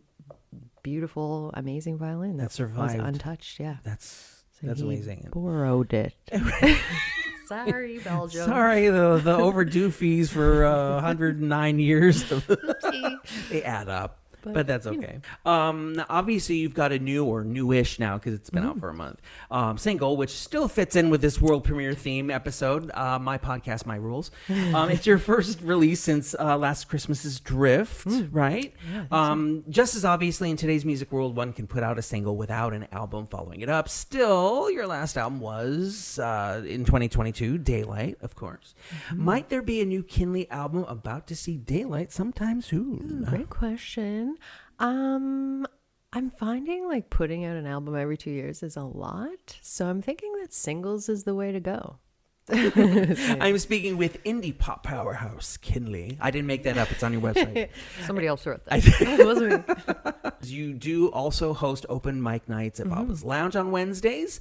beautiful, amazing violin that survived, was untouched. Yeah, that's amazing. Borrowed it. Sorry, Belgium. Sorry, the overdue fees for 109 years. They add up. but that's okay. Obviously, you've got a new or newish now because it's been out for a month single, which still fits in with this world premiere theme episode. My podcast, my rules. It's your first release since last Christmas's Drift, right? Yeah, just as obviously in today's music world, one can put out a single without an album following it up. Still, your last album was in 2022, Daylight, of course. Might there be a new KINLEY album about to see daylight sometime soon? Great question. I'm finding like putting out an album every 2 years is a lot. So I'm thinking that singles is the way to go. I'm speaking with indie pop powerhouse KINLEY. I didn't make that up. It's on your website. Somebody else wrote that. It wasn't me. You do also host open mic nights at Baba's Lounge on Wednesdays.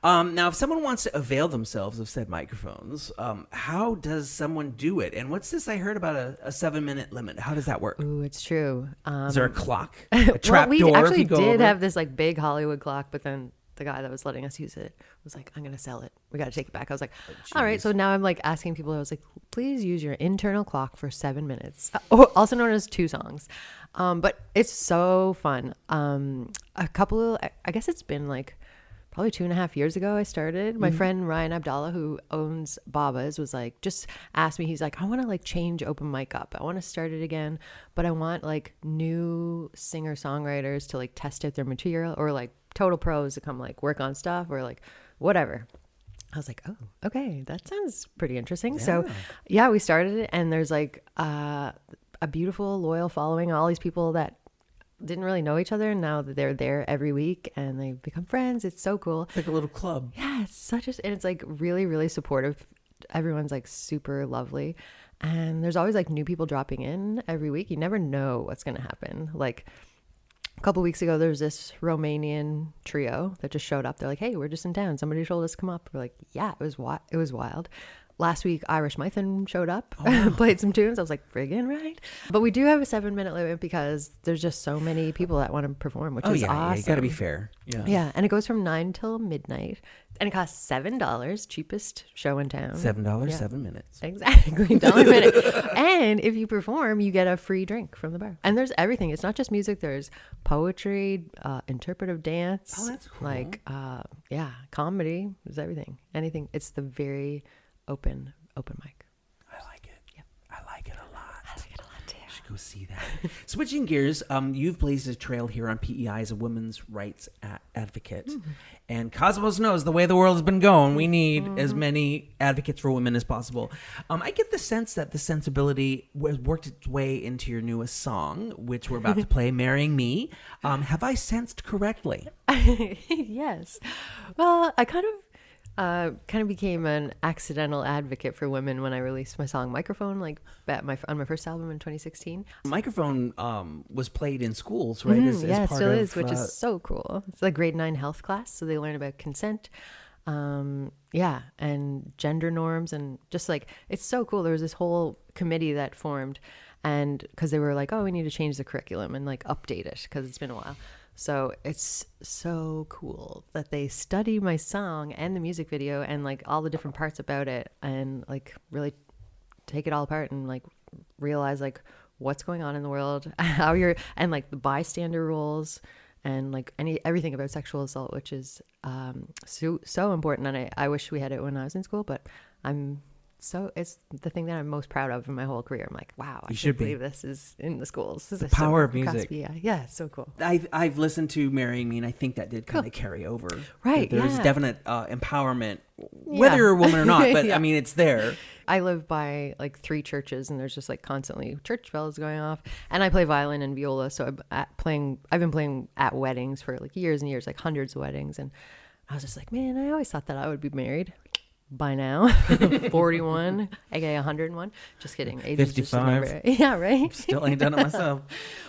Now, if someone wants to avail themselves of said microphones, how does someone do it? And what's this I heard about a 7-minute limit? How does that work? Ooh, it's true. Is there a clock? A trap we door? actually if you go did over? have this like big Hollywood clock, but then the guy that was letting us use it was like, I'm going to sell it. We got to take it back. I was like, all right. So now I'm like asking people, I was like, please use your internal clock for 7 minutes, also known as 2 songs. But it's so fun. I guess it's been like probably 2.5 years ago I started. My friend Ryan Abdallah, who owns Baba's, was like, just asked me, he's like, I want to like change open mic up. I want to start it again, but I want like new singer songwriters to like test out their material, or like total pros to come like work on stuff, or like whatever. I was like, oh, okay, that sounds pretty interesting. Yeah. So yeah, we started it, and there's like a beautiful loyal following, all these people that didn't really know each other, and now that they're there every week and they become friends. It's so cool. It's like a little club. Yeah, and it's like really, really supportive. Everyone's like super lovely, and there's always like new people dropping in every week. You never know what's going to happen. Like a couple weeks ago, there was this Romanian trio that just showed up. They're like, hey, we're just in town. Somebody told us to come up. We're like, yeah, it was wild. Last week, Irish Mython showed up, played some tunes. I was like, friggin' right. But we do have a 7-minute limit because there's just so many people that want to perform, which is awesome. Yeah, you got to be fair. Yeah, and it goes from 9 till midnight, and it costs $7, cheapest show in town. $7, 7 minutes. Exactly, $1 a minute. And if you perform, you get a free drink from the bar. And there's everything. It's not just music. There's poetry, interpretive dance. Oh, that's cool. Like, comedy. There's everything. Anything. It's the very open mic. I like it. Yep. I like it a lot. I like it a lot too. You should go see that. Switching gears, you've blazed a trail here on PEI as a women's rights advocate. And Cosmos knows the way the world has been going, we need as many advocates for women as possible. I get the sense that the sensibility worked its way into your newest song, which we're about to play, Marrying Me. Have I sensed correctly? Yes. Well, I kind of became an accidental advocate for women when I released my song Microphone, like on my first album in 2016. Microphone was played in schools, right? As Yeah, it part still of, is, which is so cool. It's a grade 9 health class, so they learn about consent, and gender norms, and just like, it's so cool. There was this whole committee that formed, and because they were like, oh, we need to change the curriculum and like update it because it's been a while. So it's so cool that they study my song and the music video and like all the different parts about it, and like really take it all apart and like realize like what's going on in the world, how you're, and like the bystander rules, and like everything about sexual assault, which is so important. And I wish we had it when I was in school, but it's the thing that I'm most proud of in my whole career. I'm like, wow, I can't believe this is in the schools. This is power of music. Yeah, it's so cool. I've listened to Marrying Me, and I think that did kind of carry over. Right, There's definite empowerment, whether you're a woman or not, but I mean, it's there. I live by like 3 churches, and there's just like constantly church bells going off. And I play violin and viola, so I've been playing at weddings for like years and years, like hundreds of weddings. And I was just like, man, I always thought that I would be married by now. 41, aka 101. Just kidding. Age 55. Yeah, right. Still ain't done it myself.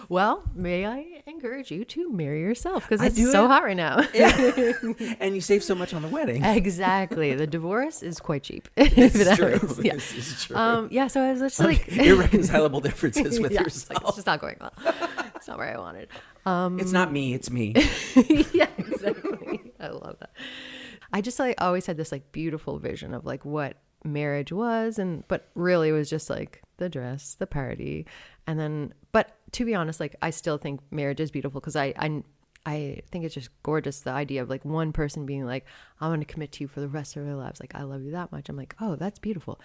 Well, may I encourage you to marry yourself, because it's so hot right now. Yeah. And you save so much on the wedding. Exactly. The divorce is quite cheap. It's true. Yeah. This is true. So I was just like irreconcilable differences with yourself. It's just not going well. It's not where I wanted. It's not me, it's me. Yeah, exactly. I love that. I just like always had this like beautiful vision of like what marriage was, but really it was just like the dress, the party, and then, but to be honest, like I still think marriage is beautiful because I think it's just gorgeous, the idea of like one person being like, I'm going to commit to you for the rest of their lives. Like, I love you that much. I'm like, oh, that's beautiful.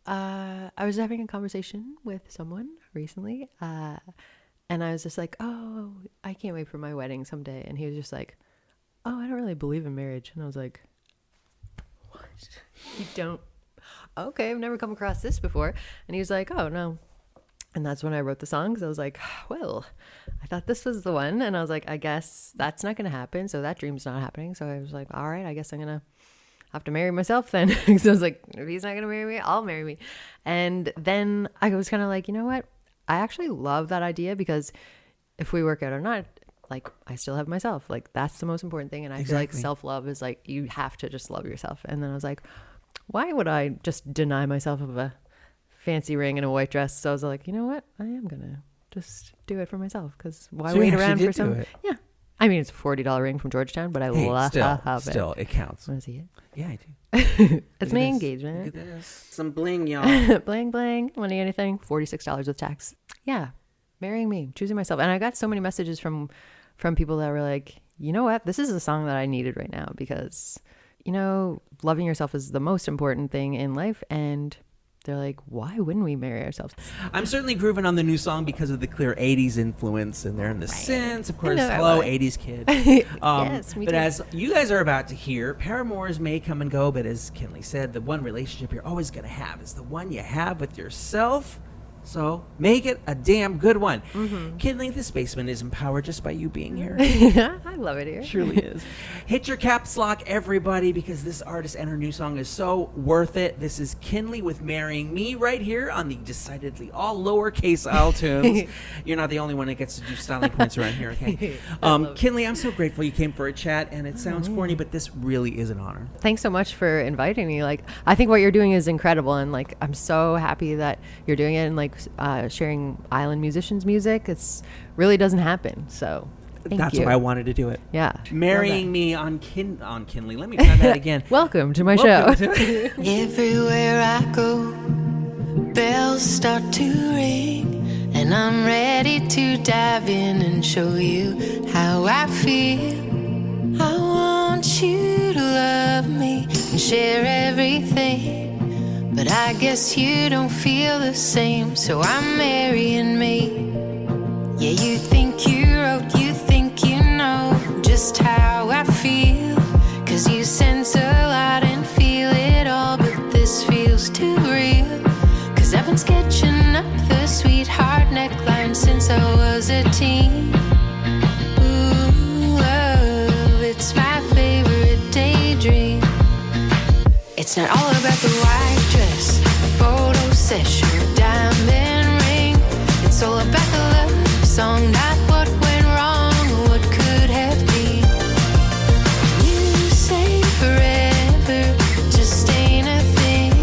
I was having a conversation with someone recently, and I was just like, oh, I can't wait for my wedding someday. And he was just like, oh, I don't really believe in marriage. And I was like, what? You don't? Okay, I've never come across this before. And he was like, oh, no. And that's when I wrote the song, because I was like, well, I thought this was the one. And I was like, I guess that's not going to happen. So that dream's not happening. So I was like, all right, I guess I'm going to have to marry myself then. So I was like, if he's not going to marry me, I'll marry me. And then I was kind of like, you know what? I actually love that idea, because if we work out or not, like, I still have myself. Like, that's the most important thing. And I feel like self-love is like, you have to just love yourself. And then I was like, why would I just deny myself of a fancy ring and a white dress? So I was like, you know what? I am going to just do it for myself, because why wait around for some... Yeah. I mean, it's a $40 ring from Georgetown, but I love it. Still, it counts. Want to see it? Yeah, I do. It's my engagement. Look at this. Some bling, y'all. Bling, bling. Money, anything. $46 with tax. Yeah. Marrying me. Choosing myself. And I got so many messages from people that were like, you know what? This is a song that I needed right now, because, you know, loving yourself is the most important thing in life. And they're like, why wouldn't we marry ourselves? I'm certainly grooving on the new song because of the clear 80s influence, and they're in the synths, of course. Hello, 80s kid. Yes, me but too. as you guys are about to hear, paramours may come and go, but as Kinley said, the one relationship you're always going to have is the one you have with yourself. So make it a damn good one. Mm-hmm. Kinley, this basement is empowered just by you being here. I love it here. It truly is. Hit your caps lock, everybody, because this artist and her new song is so worth it. This is Kinley with Marrying Me right here on the decidedly all lowercase isletunes. You're not the only one that gets to do styling points around here, okay? Kinley, I'm so grateful you came for a chat, and it sounds corny, but this really is an honor. Thanks so much for inviting me. Like, I think what you're doing is incredible, and like, I'm so happy that you're doing it, and like, sharing island musicians' music. It's really doesn't happen. So that's why I wanted to do it. Yeah. Marrying me on Kinley. Let me try that again. Welcome to my show. Everywhere I go, bells start to ring, and I'm ready to dive in and show you how I feel. I want you to love me and share everything, but I guess you don't feel the same, so I'm marrying me. Yeah, you think you wrote, you think you know just how I feel, 'cause you sense a lot and feel it all, but this feels too real, 'cause I've been sketching up the sweetheart neckline since I was a teen. Ooh, love, it's my favorite daydream. It's not all about the white dress, the photo session, the diamond ring. It's all about the love song, not what went wrong or what could have been. You say forever just ain't a thing.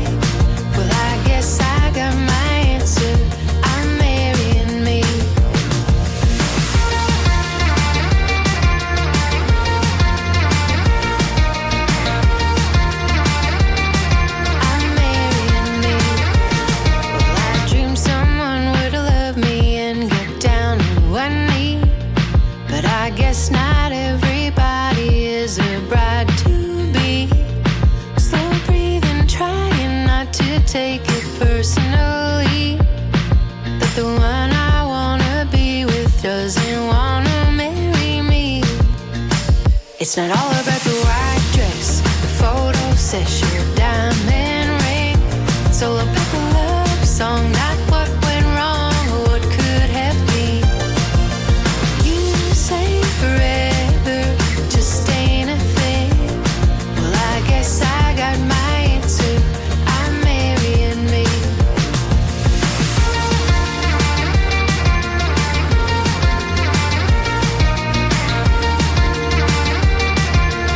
Well, I guess I got my answer. I'm marrying me. I guess not everybody is a bride to be. Slow breathing, trying not to take it personally, that the one I wanna be with doesn't wanna marry me. It's not all about the white dress, the photo session, the diamond ring. It's all about the love song, not what went wrong or what could have been. Forever just ain't a thing. Well, I guess I got my answer. I'm marrying me.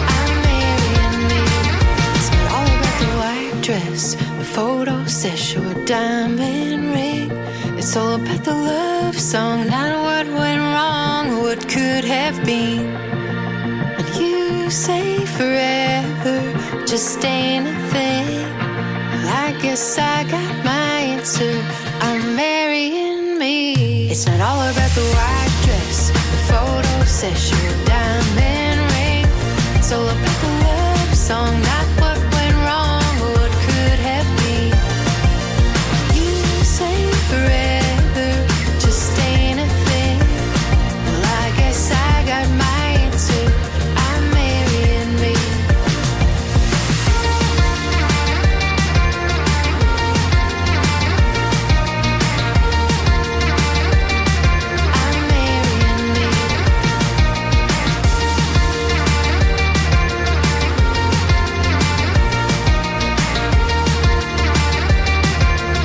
I'm marrying me. It's not all about the white dress, the photo session, or diamond ring. It's all about the love song, not what went wrong or what could have been. And you say forever just ain't a thing. Well, I guess I got my answer. I'm marrying me. It's It's not all about the white dress, the photo session, the diamond ring. It's all about the love song, not what went wrong or what could have been. You say forever just ain't a thing. Well, I guess I got my answer. I'm marrying me. I'm marrying me.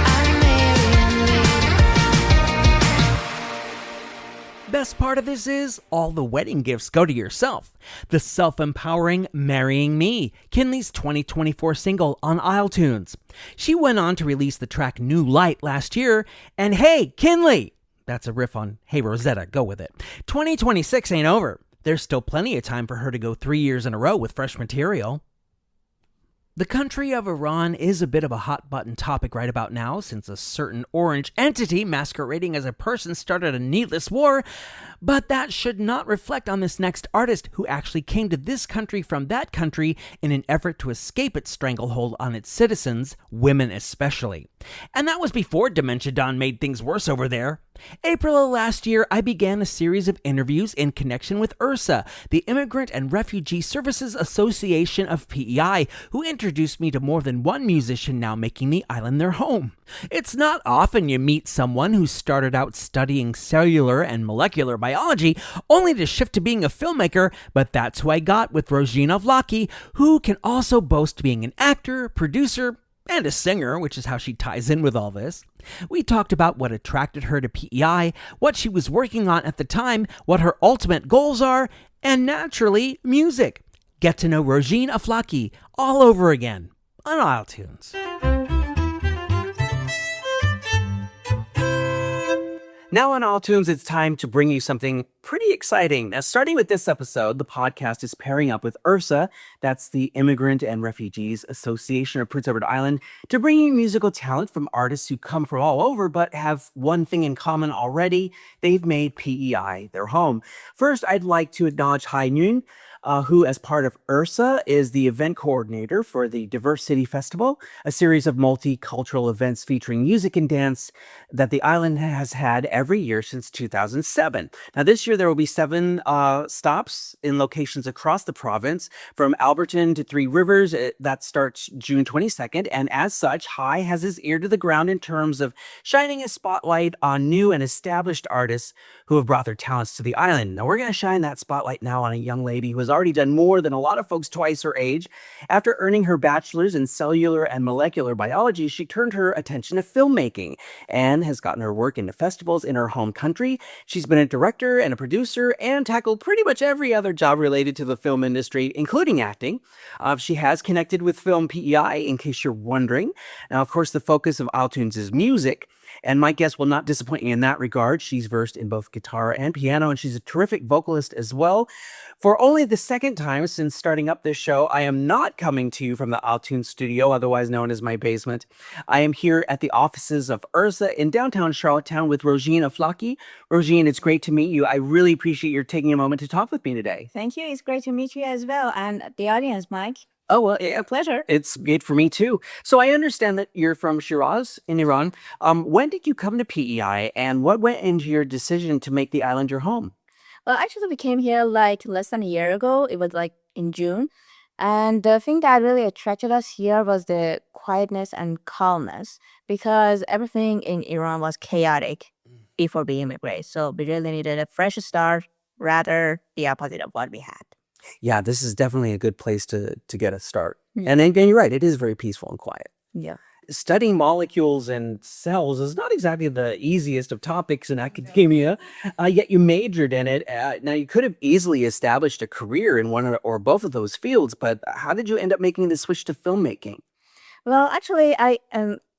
I'm marrying me. Best part of this is all the wedding gifts go to yourself. The self-empowering Marrying Me, KINLEY's 2024 single on isletunes. She went on to release the track New Light last year, and hey, KINLEY! That's a riff on Hey Rosetta, go with it. 2026 ain't over. There's still plenty of time for her to go 3 years in a row with fresh material. The country of Iran is a bit of a hot-button topic right about now, since a certain orange entity masquerading as a person started a needless war, but that should not reflect on this next artist who actually came to this country from that country in an effort to escape its stranglehold on its citizens, women especially. And that was before Dementia Dawn made things worse over there. April of last year, I began a series of interviews in connection with IRSA, the Immigrant and Refugee Services Association of PEI, who introduced me to more than one musician now making the island their home. It's not often you meet someone who started out studying cellular and molecular biology only to shift to being a filmmaker, but that's who I got with Rojin Aflaki, who can also boast being an actor, producer, and a singer, which is how she ties in with all this. We talked about what attracted her to PEI, what she was working on at the time, what her ultimate goals are, and naturally, music. Get to know Rojin Aflaki all over again on isletunes. Now on isletunes, it's time to bring you something pretty exciting. Now, starting with this episode, the podcast is pairing up with IRSA, that's the Immigrant and Refugees Association of Prince Edward Island, to bring you musical talent from artists who come from all over but have one thing in common already. They've made PEI their home. First, I'd like to acknowledge Hai Nguyen, who, as part of IRSA, is the event coordinator for the Diverse City Festival, a series of multicultural events featuring music and dance that the island has had every year since 2007. Now, this year there will be 7 stops in locations across the province, from Alberton to Three Rivers. That starts June 22nd, and as such, Hai has his ear to the ground in terms of shining a spotlight on new and established artists who have brought their talents to the island. Now, we're going to shine that spotlight now on a young lady who has already done more than a lot of folks twice her age. After earning her bachelor's in cellular and molecular biology, she turned her attention to filmmaking and has gotten her work into festivals in her home country. She's been a director and a producer and tackled pretty much every other job related to the film industry, including acting. She has connected with Film PEI, in case you're wondering. Now, of course, the focus of isletunes is music, and my guest will not disappoint you in that regard. She's versed in both guitar and piano, and she's a terrific vocalist as well. For only the second time since starting up this show, I am not coming to you from the isletunes studio, otherwise known as my basement. I am here at the offices of IRSA in downtown Charlottetown with Rojin Aflaki. Rojin, it's great to meet you. I really appreciate your taking a moment to talk with me today. Thank you. It's great to meet you as well. And the audience, Mike. Oh, well, A pleasure. it's great for me too. So I understand that you're from Shiraz in Iran. When did you come to PEI, and what went into your decision to make the island your home? Well, actually, we came here like less than a year ago. It was like in June. And the thing that really attracted us here was the quietness and calmness, because everything in Iran was chaotic before we immigrated. So we really needed a fresh start, rather the opposite of what we had. Yeah, this is definitely a good place to get a start. Yeah. And again, you're right, it is very peaceful and quiet. Yeah. Studying molecules and cells is not exactly the easiest of topics in academia, yet you majored in it. Now, you could have easily established a career in one or both of those fields, but how did you end up making the switch to filmmaking? Well, actually,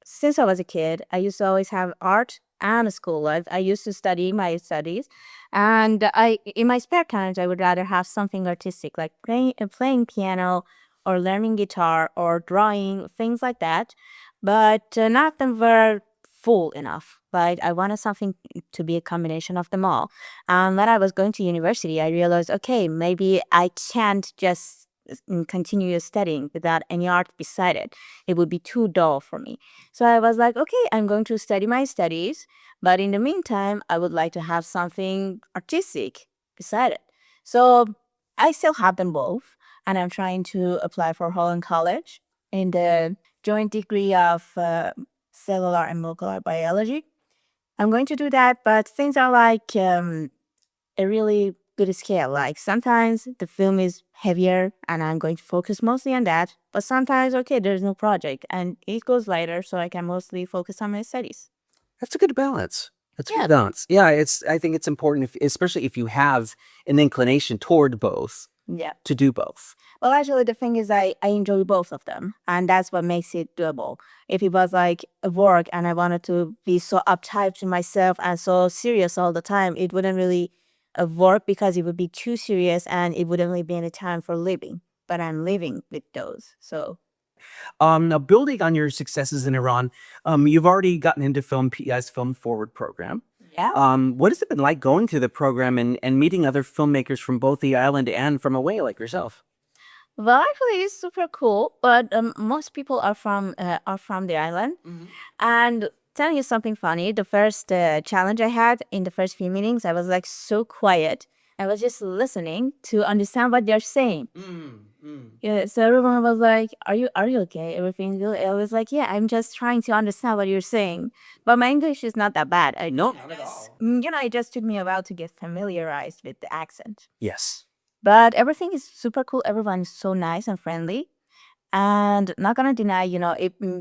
since I was a kid, I used to always have art and school life. I used to study my studies, and in my spare times, I would rather have something artistic, like playing piano or learning guitar or drawing, things like that. But none of them were full enough. Right? I wanted something to be a combination of them all. And when I was going to university, I realized, okay, maybe I can't just continue studying without any art beside it. It would be too dull for me. So I was like, okay, I'm going to study my studies, but in the meantime, I would like to have something artistic beside it. So I still have them both, and I'm trying to apply for Holland College in the joint degree of cellular and molecular biology. I'm going to do that, but things are like a really good scale. Like sometimes the film is heavier and I'm going to focus mostly on that, but sometimes, okay, there's no project and it goes lighter, so I can mostly focus on my studies. That's a good balance. That's a Yeah. good balance. Yeah, I think it's important, especially if you have an inclination toward both, Yeah. to do both. Well, actually, the thing is, I enjoy both of them, and that's what makes it doable. If it was like a work and I wanted to be so uptight to myself and so serious all the time, it wouldn't really work because it would be too serious and it wouldn't really be any time for living. But I'm living with those, so. Now, building on your successes in Iran, you've already gotten into Film PEI's Film Forward program. Yeah. What has it been like going through the program and meeting other filmmakers from both the island and from away like yourself? Well, actually, it's super cool, but most people are from the island. And telling you something funny, the first challenge I had in the first few meetings, I was like so quiet. I was just listening to understand what they're saying. Yeah, so everyone was like, "Are you okay? Everything good?" I was like, "Yeah, I'm just trying to understand what you're saying." But my English is not that bad. No, not at all. It just took me a while to get familiarized with the accent. Yes. But everything is super cool. Everyone is so nice and friendly. And not gonna deny,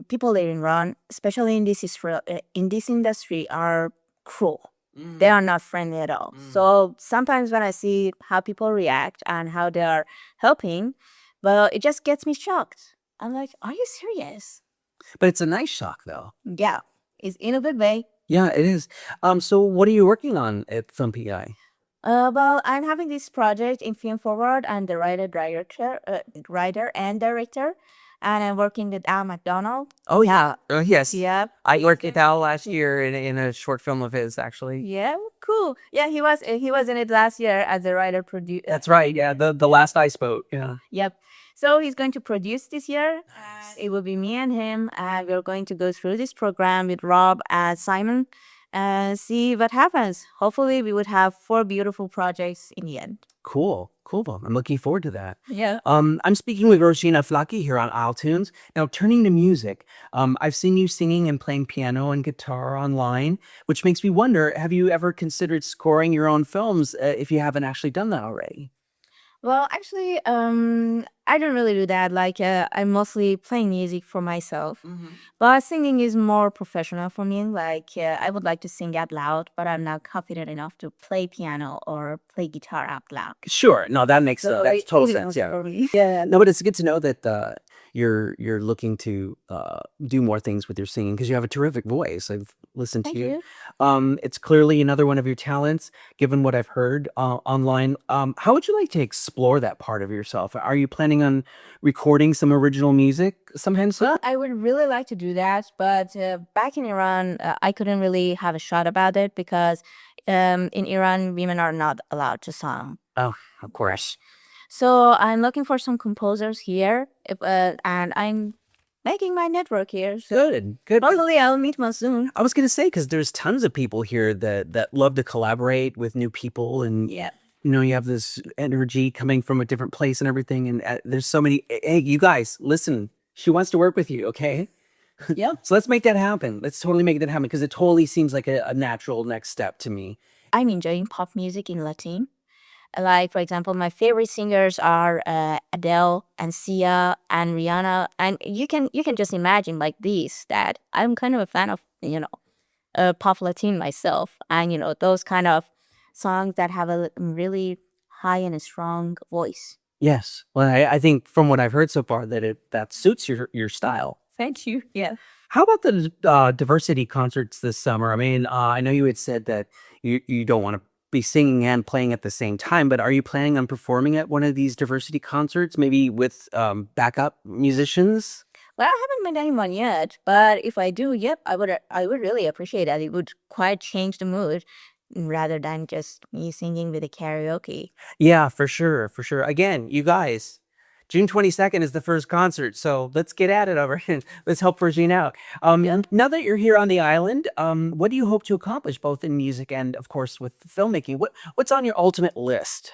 people there in Iran, especially in this industry, are cruel. They are not friendly at all. So sometimes when I see how people react and how they are helping, well, it just gets me shocked. I'm like, are you serious? But it's a nice shock, though. Yeah, it's in a good way. Yeah, it is. So what are you working on at Film PEI? Well, I'm having this project in Film Forward. I'm the writer and director, and I'm working with Al McDonald. Oh, yeah. Yes. Yep. I worked with Al last year in a short film of his, actually. Yeah, cool. Yeah, he was in it last year as a writer producer. That's right. Yeah, the last ice boat. Yeah. Yep. So he's going to produce this year. It will be me and him, and we're going to go through this program with Rob and Simon and see what happens. Hopefully, we would have 4 beautiful projects in the end. Cool. I'm looking forward to that. Yeah. I'm speaking with Rojin Aflaki here on isletunes. Now, turning to music, I've seen you singing and playing piano and guitar online, which makes me wonder, have you ever considered scoring your own films if you haven't actually done that already? Well, actually, I don't really do that. Like, I'm mostly playing music for myself. But singing is more professional for me. Like, I would like to sing out loud, but I'm not confident enough to play piano or play guitar out loud. Sure. No, that makes that's total sense. For Yeah. me. Yeah. No, but it's good to know that you're looking to do more things with your singing because you have a terrific voice. I've listened Thank to you. you. It's clearly another one of your talents, given what I've heard online. How would you like to explore that part of yourself? Are you planning on recording some original music sometime soon? I would really like to do that, but back in Iran, I couldn't really have a shot about it because in Iran, women are not allowed to sing. Oh, of course. So I'm looking for some composers here, and I'm making my network here. So Good. hopefully I'll meet one soon. I was gonna say because there's tons of people here that love to collaborate with new people, and Yeah. you have this energy coming from a different place and everything, and there's so many. Hey, you guys, listen. She wants to work with you, okay? Yep. So let's make that happen. Let's totally make that happen because it totally seems like a natural next step to me. I'm enjoying pop music in Latin. Like, for example, my favorite singers are Adele and Sia and Rihanna. And you can just imagine like these that I'm kind of a fan of, pop Latin myself. And, those kind of songs that have a really high and a strong voice. Yes. Well, I think from what I've heard so far that suits your style. Thank you. Yeah. How about the diversity concerts this summer? I mean, I know you had said that you don't want to be singing and playing at the same time, but are you planning on performing at one of these diversity concerts, maybe with backup musicians? Well, I haven't met anyone yet, but if I do, yep, I would really appreciate that. It would quite change the mood rather than just me singing with the karaoke. Yeah, for sure, for sure. Again, you guys, June 22nd is the first concert, so let's get at it over and let's help Rojin out. Now that you're here on the island, what do you hope to accomplish both in music and, of course, with filmmaking? What's on your ultimate list?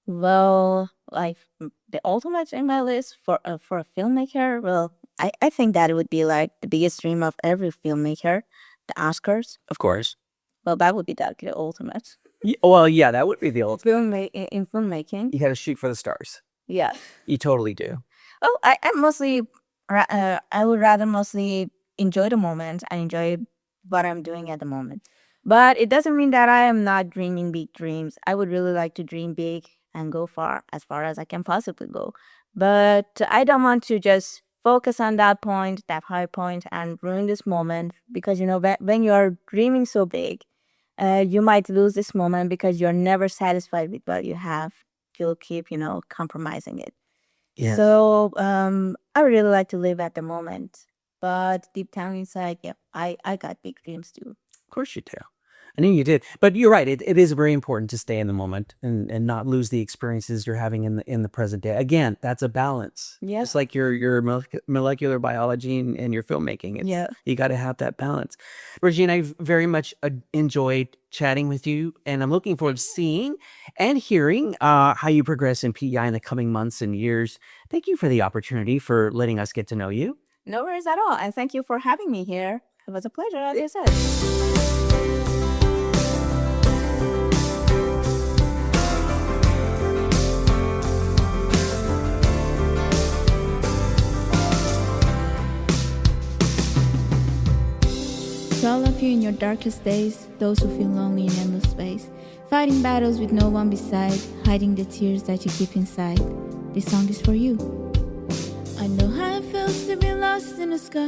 Well, like the ultimate in my list for a filmmaker, well, I think that it would be like the biggest dream of every filmmaker, the Oscars. Of course. Well, that would be the ultimate Well, yeah, that would be the ultimate. in filmmaking. You got to shoot for the stars. Yeah. You totally do. Well, I would rather mostly enjoy the moment and enjoy what I'm doing at the moment. But it doesn't mean that I am not dreaming big dreams. I would really like to dream big and go far as I can possibly go. But I don't want to just focus on that point, that high point, and ruin this moment because, when you're dreaming so big, you might lose this moment because you're never satisfied with what you have. You'll keep, compromising it. Yes. So I really like to live at the moment. But deep down inside, yeah, I got big dreams too. Of course you do. I knew you did. But you're right. It is very important to stay in the moment and not lose the experiences you're having in the present day. Again, that's a balance. Yeah. Just like your molecular biology and your filmmaking. Yeah. You got to have that balance. Rojin, I've very much enjoyed chatting with you, and I'm looking forward to seeing and hearing how you progress in PEI in the coming months and years. Thank you for the opportunity for letting us get to know you. No worries at all. And thank you for having me here. It was a pleasure, as you said. To all of you in your darkest days, those who feel lonely in endless space, fighting battles with no one beside, hiding the tears that you keep inside, this song is for you. I know how it feels to be lost in the sky,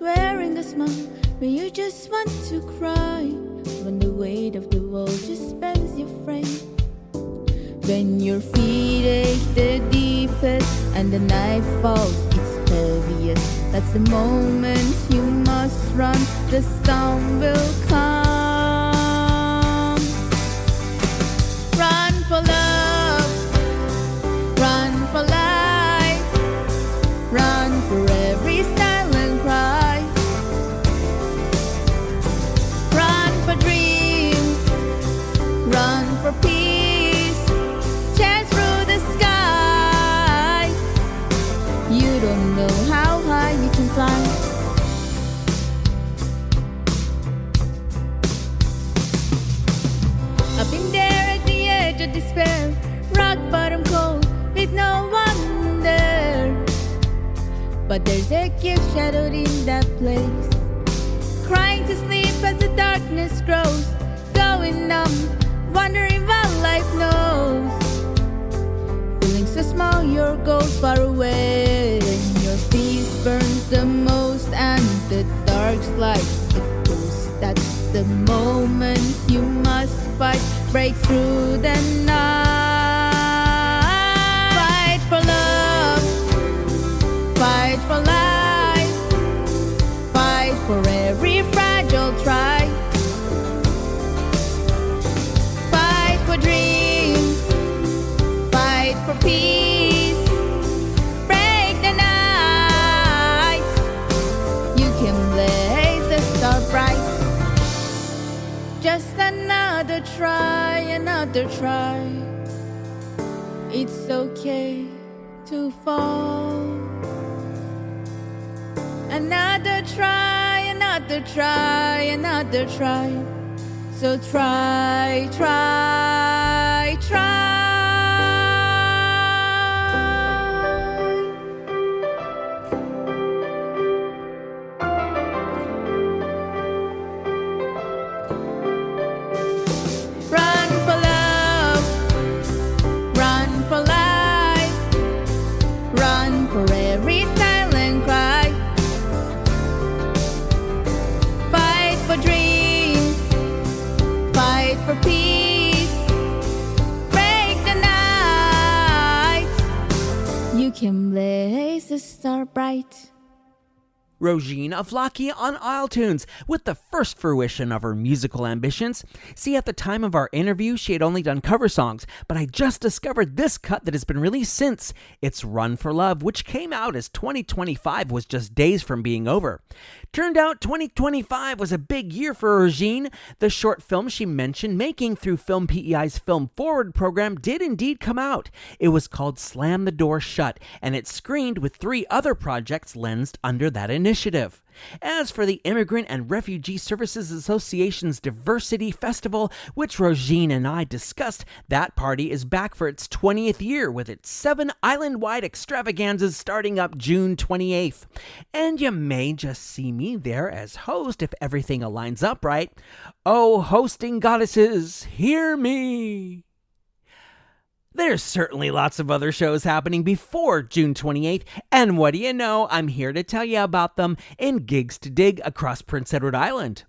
wearing a smile when you just want to cry, when the weight of the world just bends your frame, when your feet ache the deepest and the night falls its heaviest. That's the moment you must run, the storm will come. Run for love, run for life, run for every silent cry, run for dreams, run for peace, chase through the sky. You don't know how high you can fly. I've been there at the edge of despair, rock bottom cold with no one there. But there's a gift shadowed in that place, crying to sleep as the darkness grows, going numb, wondering what life knows. Feeling so small, your goals far away, and your peace burns the most, and the dark's like a ghost. That's the moment you must fight, break through the night. Fight for love, fight for life, fight for every fragile try, fight for dreams, fight for peace, break the night. You can blaze the star bright. Just another try, another try. It's okay to fall. Another try, another try, another try. So try, try, try. Run for love, run for life, run for every silent cry, fight for dreams, fight for peace, break the night. You can blaze the star bright. Rojin Aflaki on isletunes with the first fruition of her musical ambitions. See, at the time of our interview, she had only done cover songs, but I just discovered this cut that has been released since. It's Run for Love, which came out as 2025 was just days from being over. Turned out 2025 was a big year for Rojin. The short film she mentioned making through Film PEI's Film Forward program did indeed come out. It was called Slam the Door Shut, and it screened with 3 other projects lensed under that initiative. As for the Immigrant and Refugee Services Association's Diversity Festival, which Rojin and I discussed, that party is back for its 20th year with its 7 island-wide extravaganzas starting up June 28th. And you may just see me there as host if everything aligns up right. Oh, hosting goddesses, hear me! There's certainly lots of other shows happening before June 28th, and what do you know, I'm here to tell you about them in gigs to dig across Prince Edward Island.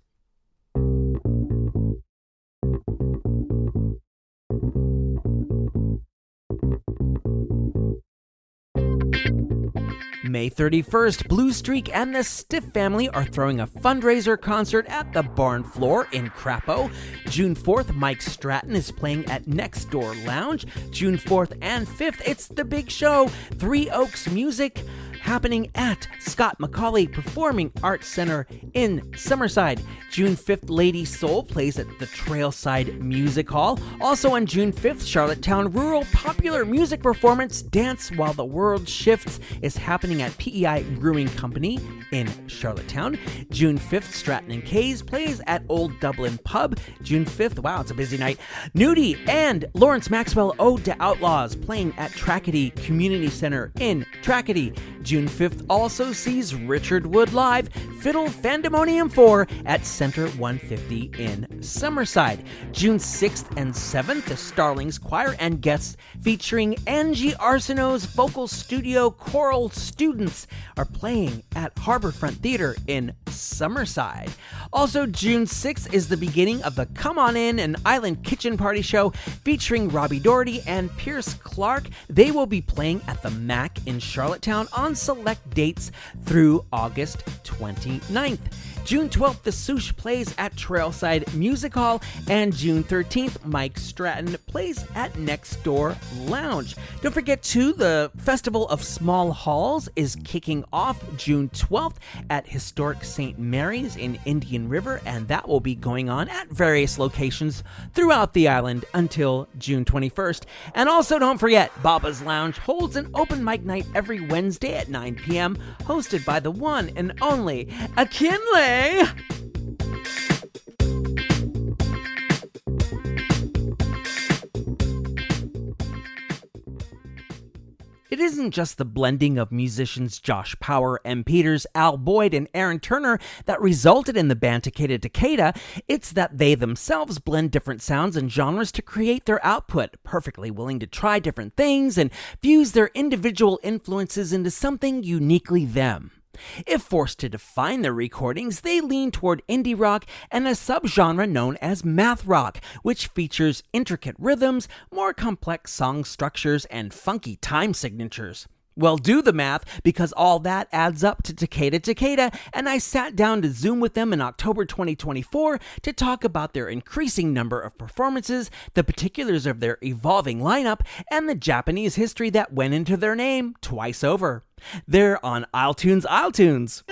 May 31st, Blue Streak and the Stiff Family are throwing a fundraiser concert at the Barn Floor in Crapo. June 4th, Mike Stratton is playing at Next Door Lounge. June 4th and 5th, it's the big show, Three Oaks Music, happening at Scott McCauley Performing Arts Center in Summerside. June 5th, Lady Soul plays at the Trailside Music Hall. Also on June 5th, Charlottetown Rural Popular Music Performance Dance While the World Shifts is happening at PEI Brewing Company in Charlottetown. June 5th, Stratton and Kays plays at Old Dublin Pub. June 5th, wow, it's a busy night. Nudie and Lawrence Maxwell Ode to Outlaws playing at Trackety Community Center in Trackety. June 5th also sees Richard Wood live, Fiddle Fandemonium 4 at Center 150 in Summerside. June 6th and 7th, the Starlings Choir and guests featuring Angie Arsenault's Vocal Studio Choral Students are playing at Harborfront Theater in Summerside. Also, June 6th is the beginning of the Come On In, an Island Kitchen Party show featuring Robbie Doherty and Pierce Clark. They will be playing at the Mac in Charlottetown on select dates through August 29th. June 12th, the Swoosh plays at Trailside Music Hall, and June 13th, Mike Stratton plays at Next Door Lounge. Don't forget, too, the Festival of Small Halls is kicking off June 12th at Historic St. Mary's in Indian River, and that will be going on at various locations throughout the island until June 21st. And also, don't forget, Baba's Lounge holds an open mic night every Wednesday at 9 p.m., hosted by the one and only KINLEY. It isn't just the blending of musicians Josh Power, M. Peters, Al Boyd, and Aaron Turner that resulted in the band Takeda Takeda. It's that they themselves blend different sounds and genres to create their output, perfectly willing to try different things and fuse their individual influences into something uniquely them. If forced to define their recordings, they lean toward indie rock and a subgenre known as math rock, which features intricate rhythms, more complex song structures, and funky time signatures. Well, do the math, because all that adds up to Takeda Takeda, and I sat down to Zoom with them in October 2024 to talk about their increasing number of performances, the particulars of their evolving lineup, and the Japanese history that went into their name twice over. They're on isletunes.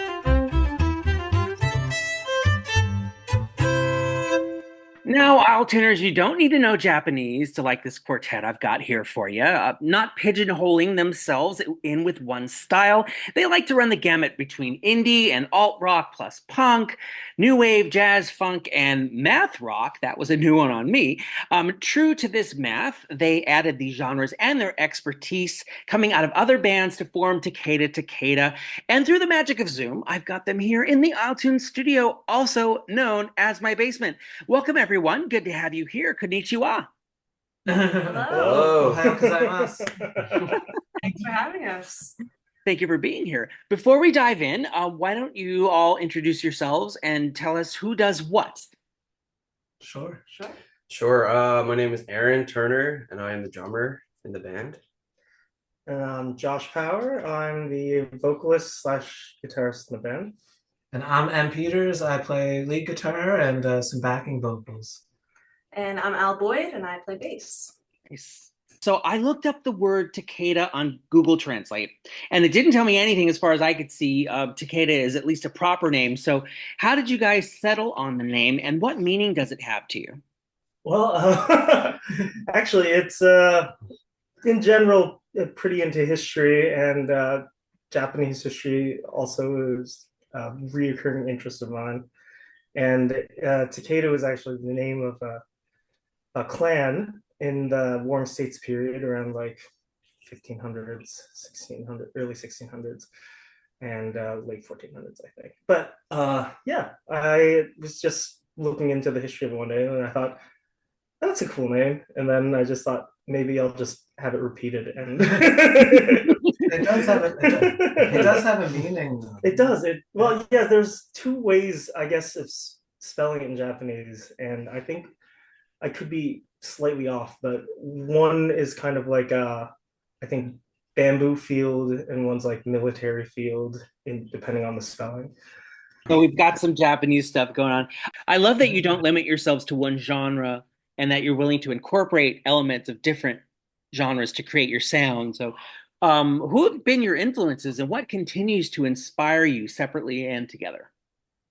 Now, isletuners, you don't need to know Japanese to like this quartet I've got here for you. Not pigeonholing themselves in with one style, they like to run the gamut between indie and alt rock plus punk, new wave, jazz, funk, and math rock. That was a new one on me. True to this math, they added these genres and their expertise coming out of other bands to form Takeda Takeda. And through the magic of Zoom, I've got them here in the isletunes studio, also known as my basement. Welcome, everyone. Good to have you here. Konnichiwa. Hello. Ohayou gozaimasu. Thanks for having us. Thank you for being here. Before we dive in, why don't you all introduce yourselves and tell us who does what? Sure. My name is Aaron Turner, and I am the drummer in the band. And I'm Josh Power. I'm the vocalist slash guitarist in the band. And I'm M. Peters. I play lead guitar and some backing vocals. And I'm Al Boyd, and I play bass. Nice. So I looked up the word Takeda on Google Translate, and it didn't tell me anything as far as I could see. Takeda is at least a proper name. So how did you guys settle on the name, and what meaning does it have to you? Well, actually, it's in general pretty into history, and Japanese history also is a reoccurring interest of mine. And Takeda was actually the name of a clan in the Warring States period around like 1500s, 1600, early 1600s, and late 1400s, I think. But yeah, I was just looking into the history of it one day, and I thought, that's a cool name. And then I just thought, maybe I'll just have it repeated. And it does have a meaning, though. It does. Well, yeah, there's two ways, I guess, of spelling it in Japanese, and I think I could be slightly off, but one is kind of like I think bamboo field, and one's like military field, depending on the spelling. So we've got some Japanese stuff going on. I love that you don't limit yourselves to one genre, and that you're willing to incorporate elements of different genres to create your sound. So who have been your influences, and what continues to inspire you separately and together?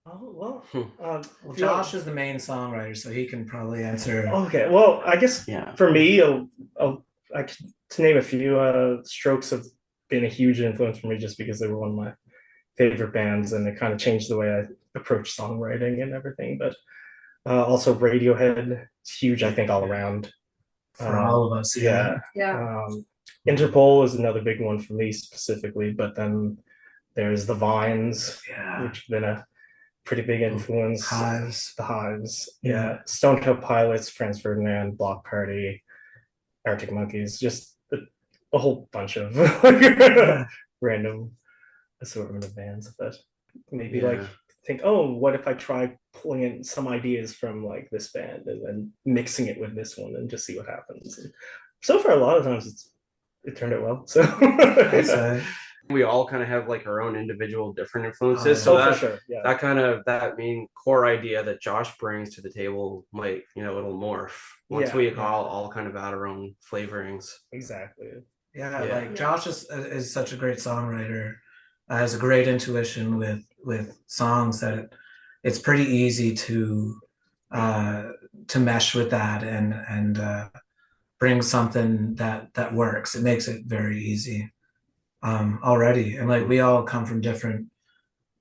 Oh, well, Josh is the main songwriter, so he can probably answer. Okay, well, I guess for me, I could, to name a few, Strokes have been a huge influence for me just because they were one of my favorite bands, and it kind of changed the way I approach songwriting and everything. But also Radiohead, it's huge, I think, all around. For all of us, yeah. Interpol is another big one for me specifically, but then there's the Vines, which have been a pretty big influence. The Hives, yeah. Stone Temple Pilots, Franz Ferdinand, Block Party, Arctic Monkeys, just a whole bunch of random assortment of bands. But maybe like think, oh, what if I try pulling in some ideas from like this band and then mixing it with this one and just see what happens. And so far, a lot of times it turned out well. So we all kind of have like our own individual different influences. So that, for sure. that kind of that main core idea that Josh brings to the table might, it'll morph once we all kind of add our own flavorings. Exactly. Yeah, like Josh is such a great songwriter. Has a great intuition with songs that it's pretty easy to mesh with that and bring something that works. It makes it very easy already. And like we all come from different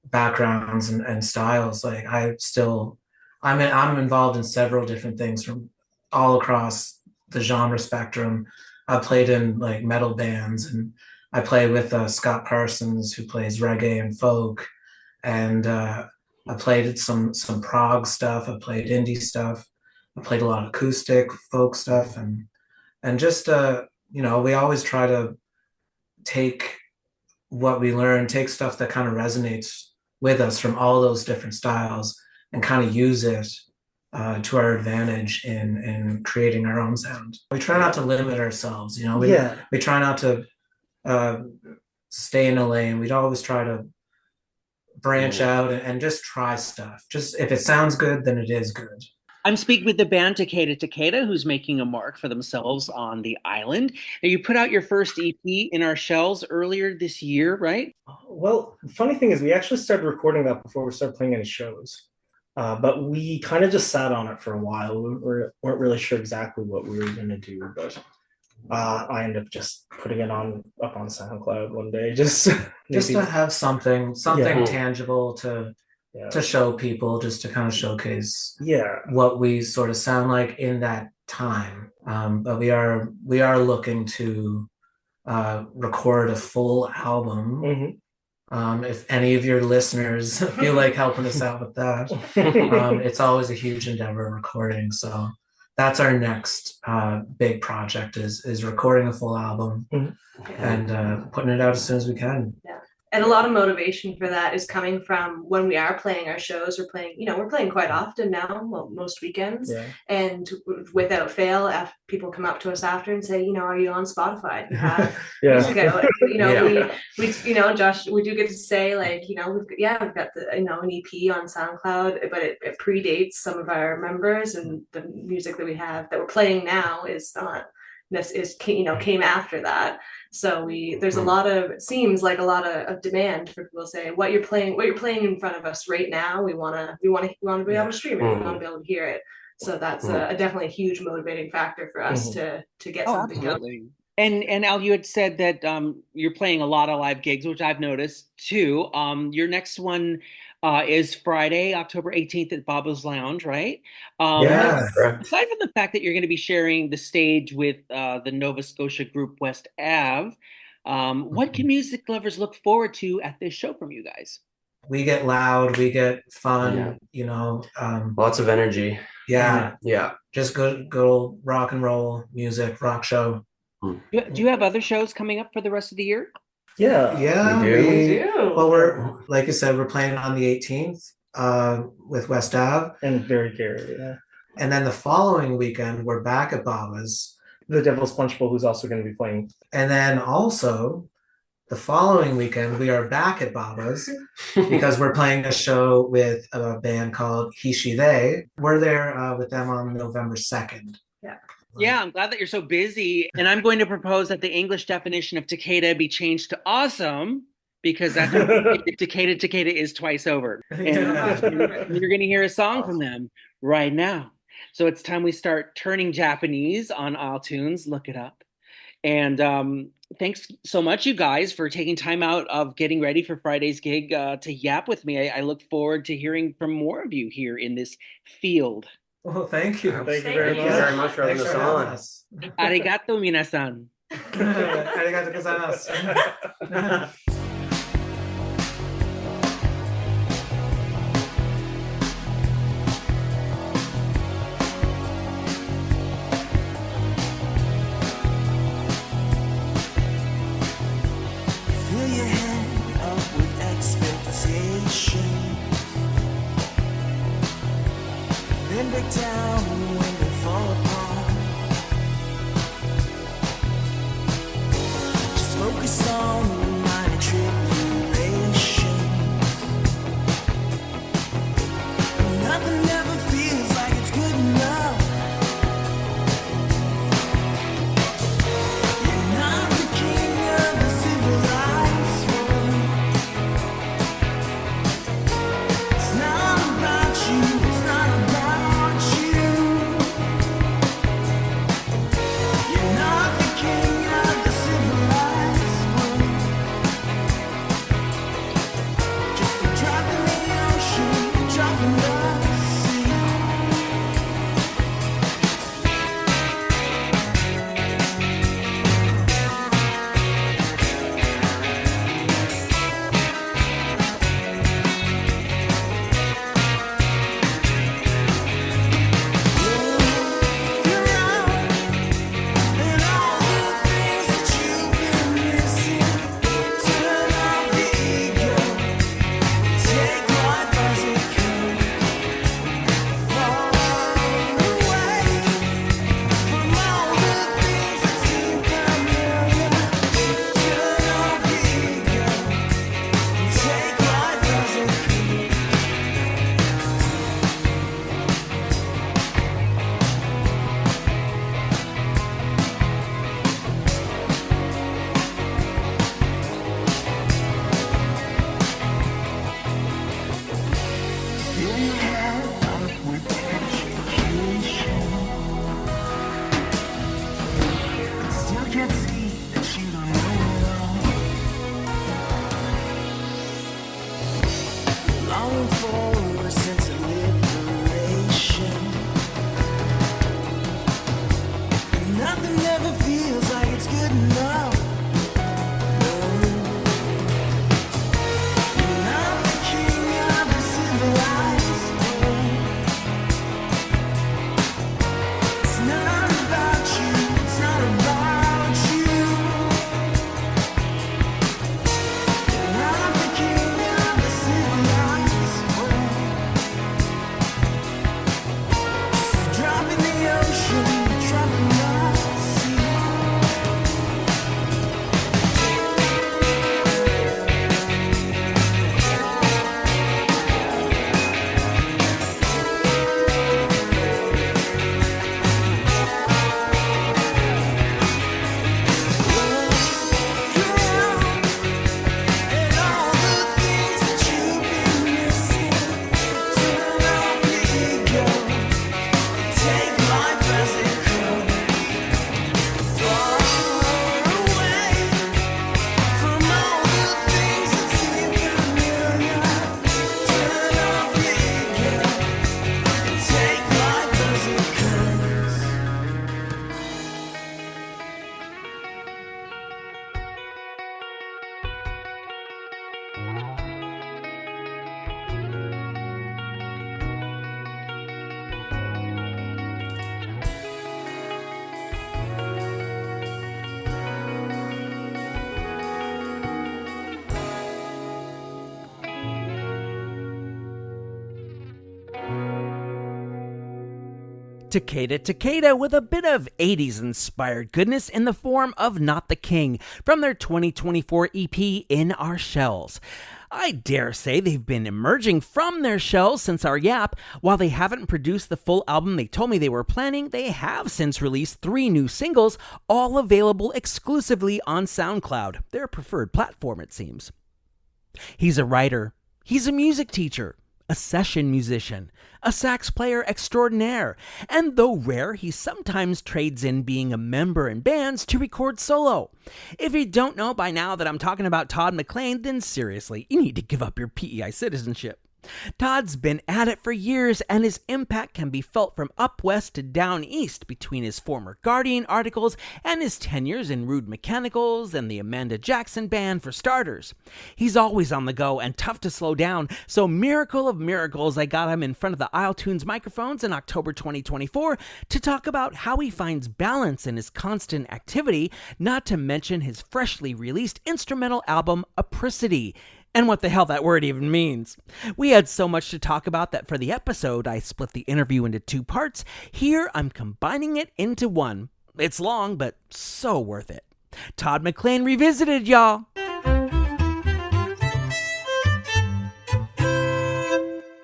backgrounds and styles. Like I'm involved in several different things from all across the genre spectrum. I played in like metal bands, and I play with Scott Parsons, who plays reggae and folk, and I played some prog stuff. I played indie stuff. I played a lot of acoustic folk stuff, and just we always try to take what we learn, take stuff that kind of resonates with us from all those different styles, and kind of use it to our advantage in creating our own sound. We try not to limit ourselves. We try not to stay in a lane. We'd always try to branch out and just try stuff. Just if it sounds good, then it is good. I'm speaking with the band Takeda Takeda, who's making a mark for themselves on the island. Now, you put out your first EP in our shells earlier this year, right? Well, the funny thing is we actually started recording that before we started playing any shows. But we kind of just sat on it for a while. We weren't really sure exactly what we were going to do, but I ended up just putting it up on SoundCloud one day, just to have something tangible to show people, just to kind of showcase what we sort of sound like in that time. But we are looking to record a full album. Mm-hmm. If any of your listeners feel like helping us out with that, it's always a huge endeavor recording. So that's our next big project is recording a full album and putting it out as soon as we can. Yeah. And a lot of motivation for that is coming from when we are playing our shows. We're playing quite often now, well, most weekends. Yeah. And without fail, people come up to us after and say, are you on Spotify? You have Yeah. music out. Yeah. we Josh, we do get to say we've got an EP on SoundCloud, but it predates some of our members, and the music that we have that we're playing now is not. This is came after that, so there's it seems like a lot of demand for people to say what you're playing in front of us right now. We want to be able to stream it. We want to be able to hear it. So that's definitely a huge motivating factor for us to get something absolutely. And Al, you had said that you're playing a lot of live gigs, which I've noticed too. Your next one is Friday, October 18th at Baba's Lounge, right? Yeah. Aside from the fact that you're going to be sharing the stage with the Nova Scotia group West Ave, what can music lovers look forward to at this show from you guys? We get loud, we get fun, lots of energy. Yeah. Yeah. Just good old rock and roll music, rock show. Do you have other shows coming up for the rest of the year? Yeah, we do. Well, we're like I said, we're playing on the 18th with West Ave and Very Gary. Yeah. And then the following weekend, we're back at Baba's. The Devil's Punch Bowl, who's also going to be playing. And then also the following weekend, we are back at Baba's because we're playing a show with a band called He, She, They. We're there with them on November 2nd. Yeah. Yeah, I'm glad that you're so busy. And I'm going to propose that the English definition of Takeda be changed to awesome, because that's Takeda is twice over. And you're going to hear a song from them right now. So it's time we start turning Japanese on iTunes. Look it up. And thanks so much, you guys, for taking time out of getting ready for Friday's gig to yap with me. I look forward to hearing from more of you here in this field. Well, thank you. Thank you very much. Very much for having us on. Arigato, minasan. Arigato gozaimasu. Fill your head up with expectation. Then break down when they fall apart. Just focus on the minor tribulation. Nothing ever feels like it's good enough. You're not the king of the civilized world. It's not about you, it's not about you. You're not the king of the civilized world. Takeda Takeda with a bit of 80s inspired goodness in the form of Not the King from their 2024 EP In Our Shells. I dare say they've been emerging from their shells since our yap. While they haven't produced the full album they told me they were planning, they have since released 3 new singles, all available exclusively on SoundCloud, their preferred platform it seems. He's a writer, he's a music teacher, a session musician, a sax player extraordinaire, and though rare, he sometimes trades in being a member in bands to record solo. If you don't know by now that I'm talking about Todd MacLean, then seriously, you need to give up your PEI citizenship. Todd's been at it for years, and his impact can be felt from up west to down east between his former Guardian articles and his tenures in Rude Mechanicals and the Amanda Jackson Band for starters. He's always on the go and tough to slow down, so miracle of miracles, I got him in front of the isletunes microphones in October 2024 to talk about how he finds balance in his constant activity, not to mention his freshly released instrumental album Apricity, and what the hell that word even means. We had so much to talk about that for the episode, I split the interview into 2 parts. Here, I'm combining it into one. It's long, but so worth it. Todd MacLean Revisited, y'all.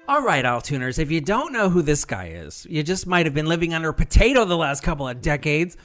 All right, Altuners, if you don't know who this guy is, you just might have been living under a potato the last couple of decades.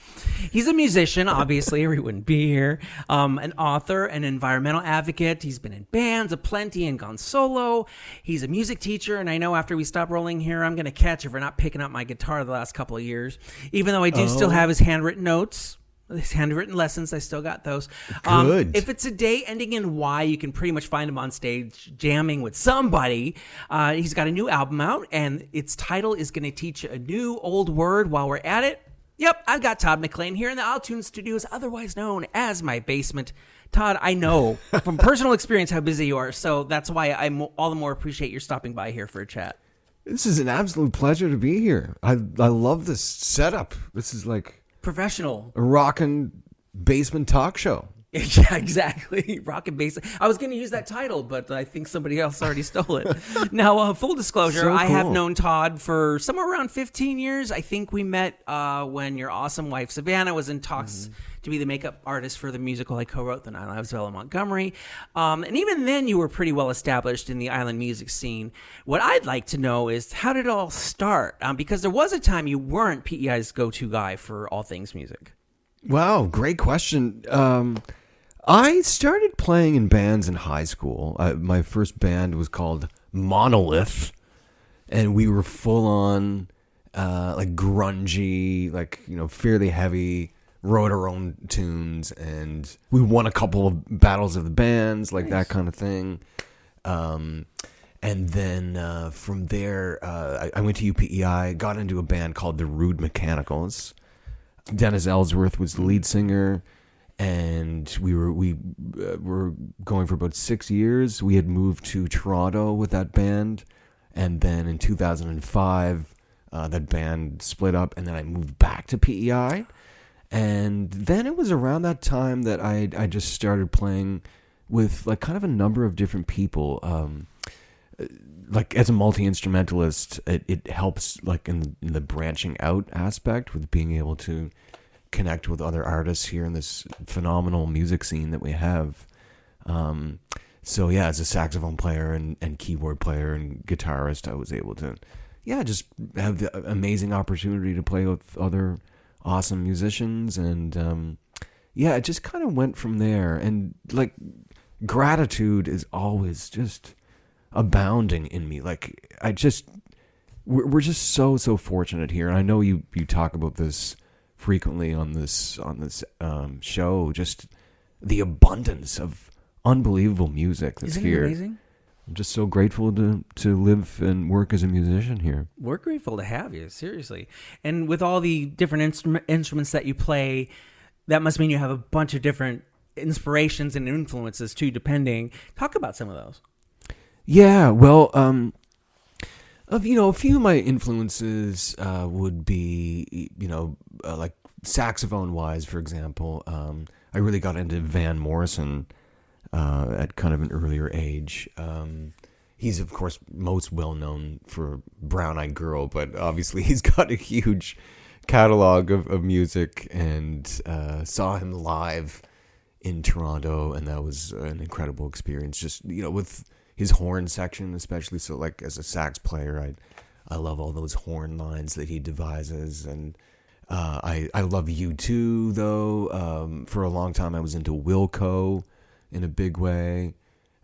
He's a musician, obviously, or he wouldn't be here. An author, an environmental advocate. He's been in bands aplenty and gone solo. He's a music teacher, and I know after we stop rolling here, I'm going to catch you for not picking up my guitar the last couple of years, even though I do still have his handwritten notes. His handwritten lessons, I still got those. Good. If it's a day ending in Y, you can pretty much find him on stage jamming with somebody. He's got a new album out, and its title is going to teach you a new old word while we're at it. Yep, I've got Todd MacLean here in the iTunes Studios, otherwise known as my basement. Todd, I know from personal experience how busy you are, so that's why I all the more appreciate your stopping by here for a chat. This is an absolute pleasure to be here. I love this setup. This is like professional, a rockin' basement talk show. Yeah, exactly. Rock and bass. I was going to use that title, but I think somebody else already stole it. Now, full disclosure, So I have cool. known Todd for somewhere around 15 years. I think we met when your awesome wife, Savannah, was in talks to be the makeup artist for the musical I co-wrote, The Nine Lives of Ella Montgomery. And even then, you were pretty well established in the island music scene. What I'd like to know is, how did it all start? Because there was a time you weren't PEI's go-to guy for all things music. Wow, great question. I started playing in bands in high school. My first band was called Monolith, and we were full on, like grungy, like, fairly heavy, wrote our own tunes, and we won a couple of battles of the bands, like that kind of thing. And then from there, I went to UPEI, got into a band called the Rude Mechanicals. Dennis Ellsworth was the lead singer. And we were going for about 6 years. We had moved to Toronto with that band, and then in 2005, that band split up, and then I moved back to PEI. And then it was around that time that I just started playing with like kind of a number of different people. Like as a multi-instrumentalist, it helps like in the branching out aspect with being able to connect with other artists here in this phenomenal music scene that we have. So yeah, as a saxophone player and keyboard player and guitarist, I was able to, just have the amazing opportunity to play with other awesome musicians. And it just kind of went from there. And like gratitude is always just abounding in me. Like we're just so fortunate here. And I know you talk about this frequently on this show, just the abundance of unbelievable music that's Isn't it here. amazing? I'm just so grateful to live and work as a musician here. We're grateful to have you, seriously. And with all the different instruments that you play, that must mean you have a bunch of different inspirations and influences too, depending. Talk about some of those. Yeah, well, a few of my influences would be, like saxophone-wise, for example. I really got into Van Morrison at kind of an earlier age. he's of course most well known for Brown Eyed Girl, but obviously he's got a huge catalog of music, and saw him live in Toronto, and that was an incredible experience. Just, with his horn section especially. So like as a sax player, I love all those horn lines that he devises, and I love U2 though. For a long time I was into Wilco in a big way.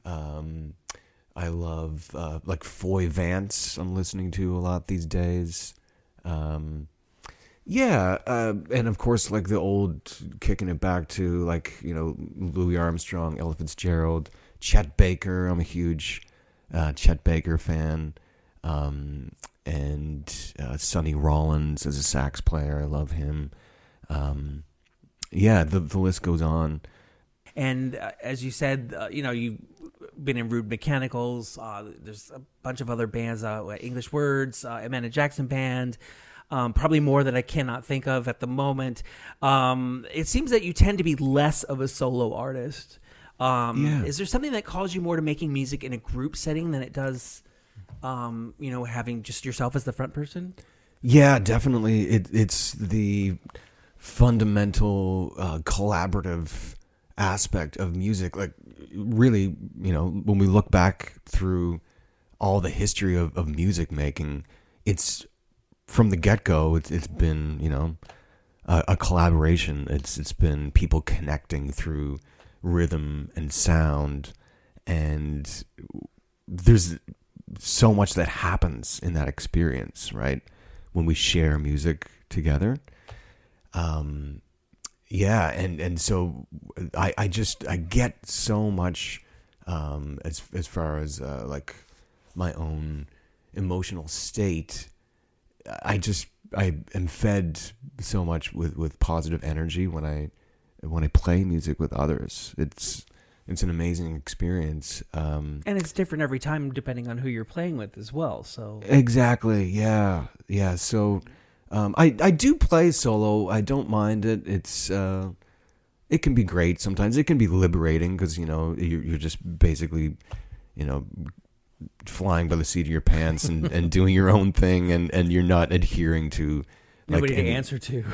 I love like Foy Vance I'm listening to a lot these days. And of course, like the old, kicking it back to like, Louis Armstrong, Ella Fitzgerald, Chet Baker. I'm a huge Chet Baker fan. And Sonny Rollins as a sax player. I love him. The list goes on. And as you said, you've been in Rude Mechanicals. There's a bunch of other bands, English Words, Amanda Jackson Band. Probably more that I cannot think of at the moment. It seems that you tend to be less of a solo artist. Is there something that calls you more to making music in a group setting than it does, having just yourself as the front person? Yeah, definitely. It's the fundamental collaborative aspect of music. Like, really, when we look back through all the history of music making, it's from the get-go, it's been, a collaboration. It's been people connecting through rhythm and sound, and there's so much that happens in that experience, right? When we share music together. And so I get so much as far as like my own emotional state. I am fed so much with positive energy when I play music with others. It's an amazing experience. And it's different every time depending on who you're playing with as well. So exactly, yeah. So I do play solo. I don't mind it. It can be great sometimes. It can be liberating because you're just basically flying by the seat of your pants and doing your own thing, and you're not adhering to nobody to answer to.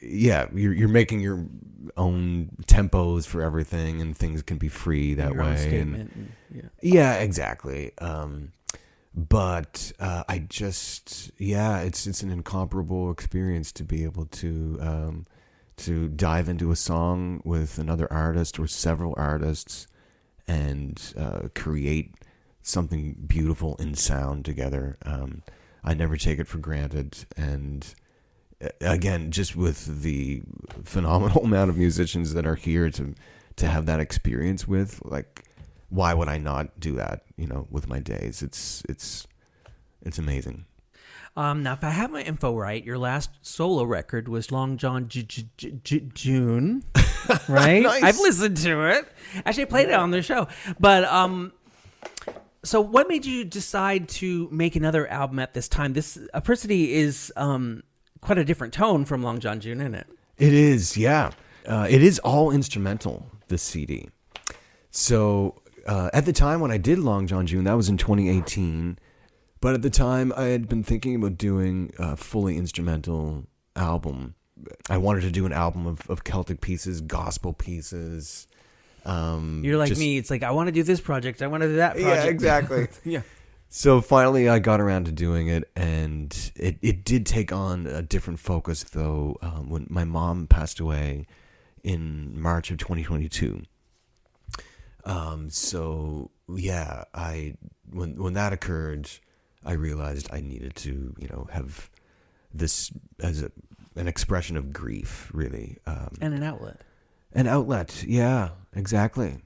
You're making your own tempos for everything, and things can be free that your way. Own statement. Exactly. But I just it's an incomparable experience to be able to dive into a song with another artist or several artists and create something beautiful in sound together. I never take it for granted. And again, just with the phenomenal amount of musicians that are here to have that experience with, like, why would I not do that, with my days? It's amazing. Now, if I have my info right, your last solo record was Long John June, right? Nice. I've listened to it. Actually, I played it on the show. But so what made you decide to make another album at this time? This Apricity is quite a different tone from Long John June, isn't it? It is, yeah. It is all instrumental, this CD. So at the time when I did Long John June, that was in 2018. But at the time, I had been thinking about doing a fully instrumental album. I wanted to do an album of Celtic pieces, gospel pieces. You're like me. It's like, I want to do this project. I want to do that project. Yeah, exactly. Yeah. So finally, I got around to doing it, and it did take on a different focus, though, when my mom passed away in March of 2022. So yeah, when that occurred, I realized I needed to, have this as an expression of grief, really. And an outlet. An outlet, yeah, exactly.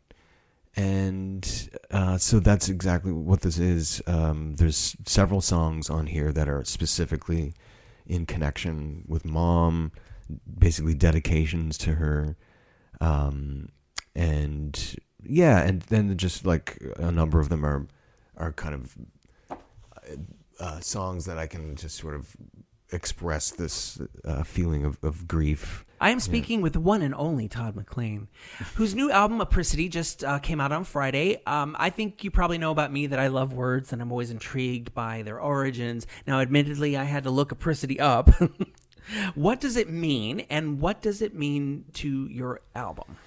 And so that's exactly what this is. There's several songs on here that are specifically in connection with Mom, basically dedications to her. And then just like a number of them are kind of songs that I can just sort of express this feeling of grief I am speaking with the one and only Todd MacLean, whose new album, Apricity, just came out on Friday. I think you probably know about me that I love words and I'm always intrigued by their origins. Now, admittedly, I had to look Apricity up. What does it mean, and what does it mean to your album?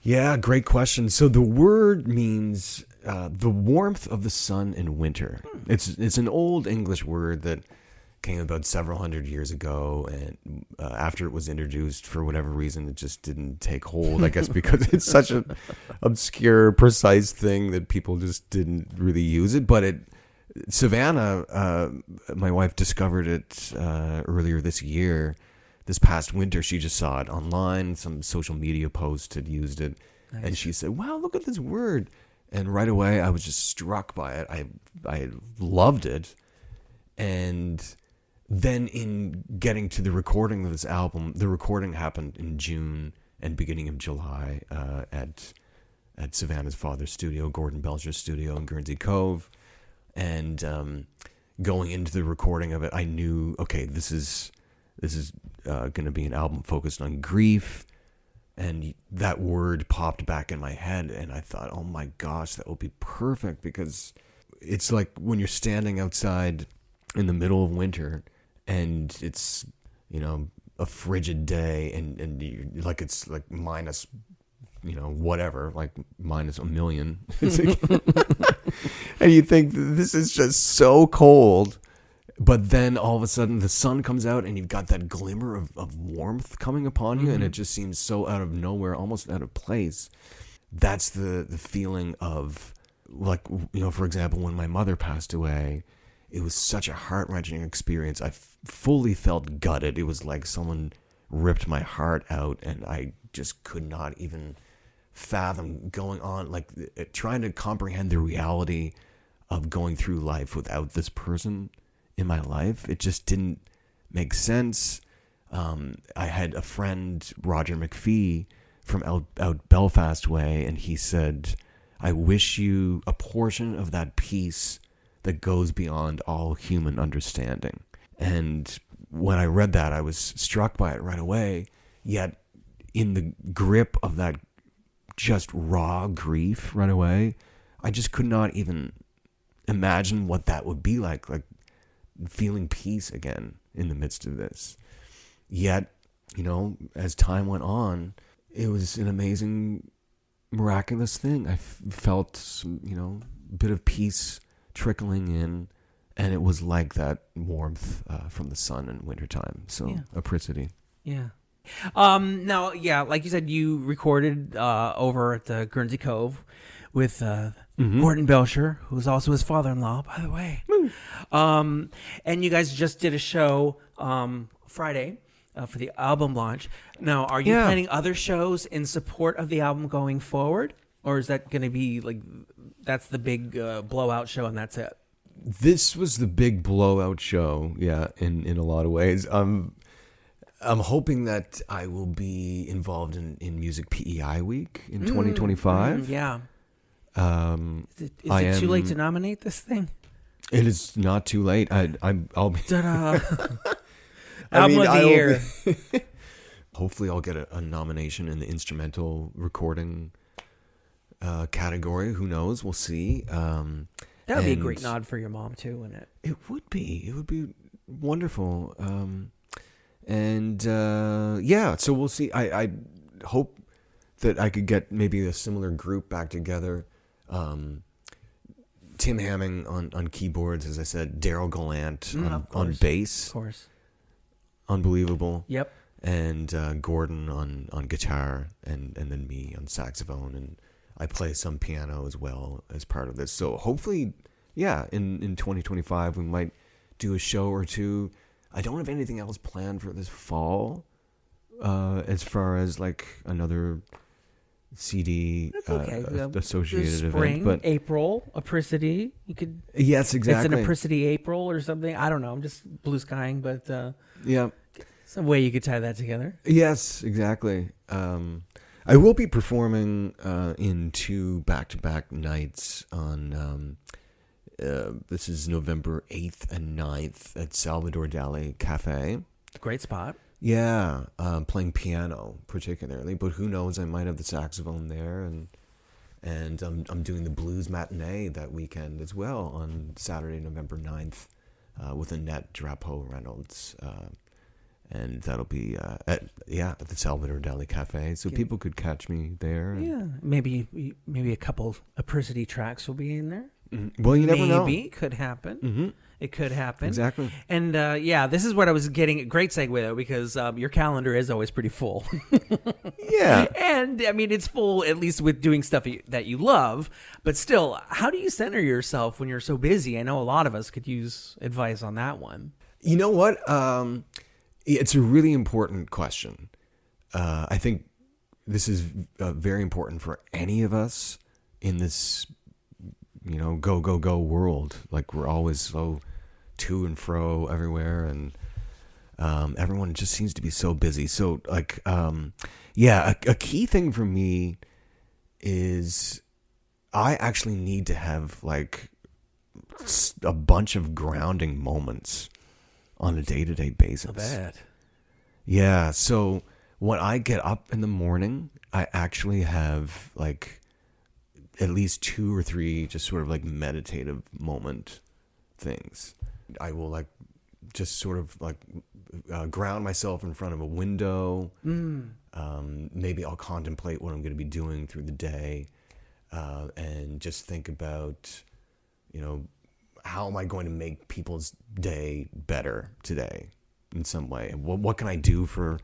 Yeah, great question. So the word means the warmth of the sun in winter. It's an old English word that came about several hundred years ago, and after it was introduced, for whatever reason, it just didn't take hold, I guess, because it's such an obscure, precise thing that people just didn't really use it. But Savannah, my wife, discovered it earlier this year. This past winter, she just saw it online. Some social media post had used it. Nice. And she said, wow, look at this word. And right away, I was just struck by it. I loved it. And then in getting to the recording of this album, the recording happened in June and beginning of July at Savannah's father's studio, Gordon Belcher's studio in Guernsey Cove. And going into the recording of it, I knew, okay, this is going to be an album focused on grief. And that word popped back in my head, and I thought, oh my gosh, that would be perfect, because it's like when you're standing outside in the middle of winter and it's, a frigid day, and you, like, it's like minus, whatever, like minus a million. And you think, this is just so cold. But then all of a sudden the sun comes out and you've got that glimmer of warmth coming upon you, and it just seems so out of nowhere, almost out of place. That's the feeling of, like, for example, when my mother passed away, it was such a heart-wrenching experience. I fully felt gutted. It was like someone ripped my heart out, and I just could not even fathom going on, like, trying to comprehend the reality of going through life without this person in my life. It just didn't make sense. I had a friend, Roger McPhee, from out Belfast way, and he said, I wish you a portion of that peace that goes beyond all human understanding. And when I read that, I was struck by it right away, yet in the grip of that just raw grief right away, I just could not even imagine what that would be like feeling peace again in the midst of this. Yet, as time went on, it was an amazing, miraculous thing. I felt some, bit of peace trickling in, and it was like that warmth from the sun in wintertime. So, yeah. Apricity. Yeah. Now, yeah, like you said, you recorded over at the Guernsey Cove with Gordon Belcher, who's also his father-in-law, by the way. And you guys just did a show Friday for the album launch. Now, are you planning other shows in support of the album going forward? Or is that going to be like, that's the big blowout show and that's it? This was the big blowout show, yeah, in a lot of ways. I'm hoping that I will be involved in Music PEI Week in 2025. Yeah. Is it too late to nominate this thing? It is not too late. I'll be. Ta-da. Album of the year. Hopefully, I'll get a nomination in the instrumental recording category. Who knows? We'll see. That would be a great nod for your mom too, wouldn't it? It would be. It would be wonderful. So we'll see. I hope that I could get maybe a similar group back together. Tim Hamming on keyboards, as I said, Daryl Gallant on bass. Of course. Unbelievable. Yep. And Gordon on guitar, and then me on saxophone, and I play some piano as well as part of this. So hopefully, in 2025 we might do a show or two. I don't have anything else planned for this fall, as far as like another CD associated spring, event. But April, Apricity, you could. Yes, exactly. It's an Apricity April or something. I don't know. I'm just blue skying, but yeah, some way you could tie that together. Yes, exactly. I will be performing in 2 back-to-back nights on. This is November 8th and 9th at Salvador Dali Cafe. Great spot. Yeah, playing piano particularly, but who knows? I might have the saxophone there, and I'm doing the blues matinee that weekend as well on Saturday, November 9th, with Annette Drapeau Reynolds, and that'll be at the Salvador Deli Cafe, so people could catch me there. Yeah, maybe a couple Apricity tracks will be in there. Well, you never know. Maybe could happen. Mm-hmm. It could happen. Exactly. And this is what I was getting. Great segue though, because your calendar is always pretty full. Yeah. And I mean, it's full at least with doing stuff that you love. But still, how do you center yourself when you're so busy? I know a lot of us could use advice on that one. You know what? It's a really important question. I think this is very important for any of us in this, go, go, go world. Like, we're always so to and fro everywhere, and everyone just seems to be so busy. So, like, a key thing for me is I actually need to have, like, a bunch of grounding moments on a day-to-day basis. Not bad. Yeah, so when I get up in the morning, I actually have, like, at least 2 or 3 just sort of, like, meditative moment things. I will, like, just sort of, like, ground myself in front of a window. Maybe I'll contemplate what I'm going to be doing through the day, and just think about, how am I going to make people's day better today in some way? And what can I do for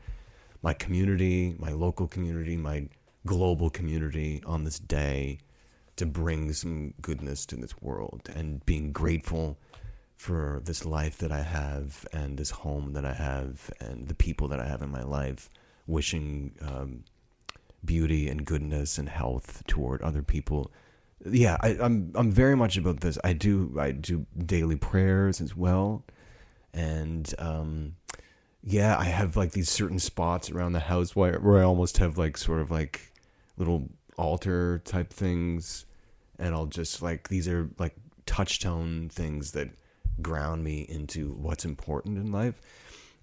my community, my local community, my global community on this day to bring some goodness to this world, and being grateful for this life that I have and this home that I have and the people that I have in my life, wishing beauty and goodness and health toward other people. Yeah, I'm very much about this. I do daily prayers as well, and I have, like, these certain spots around the house where I almost have, like, sort of like little altar type things, and I'll just, like, these are like touchstone things that ground me into what's important in life,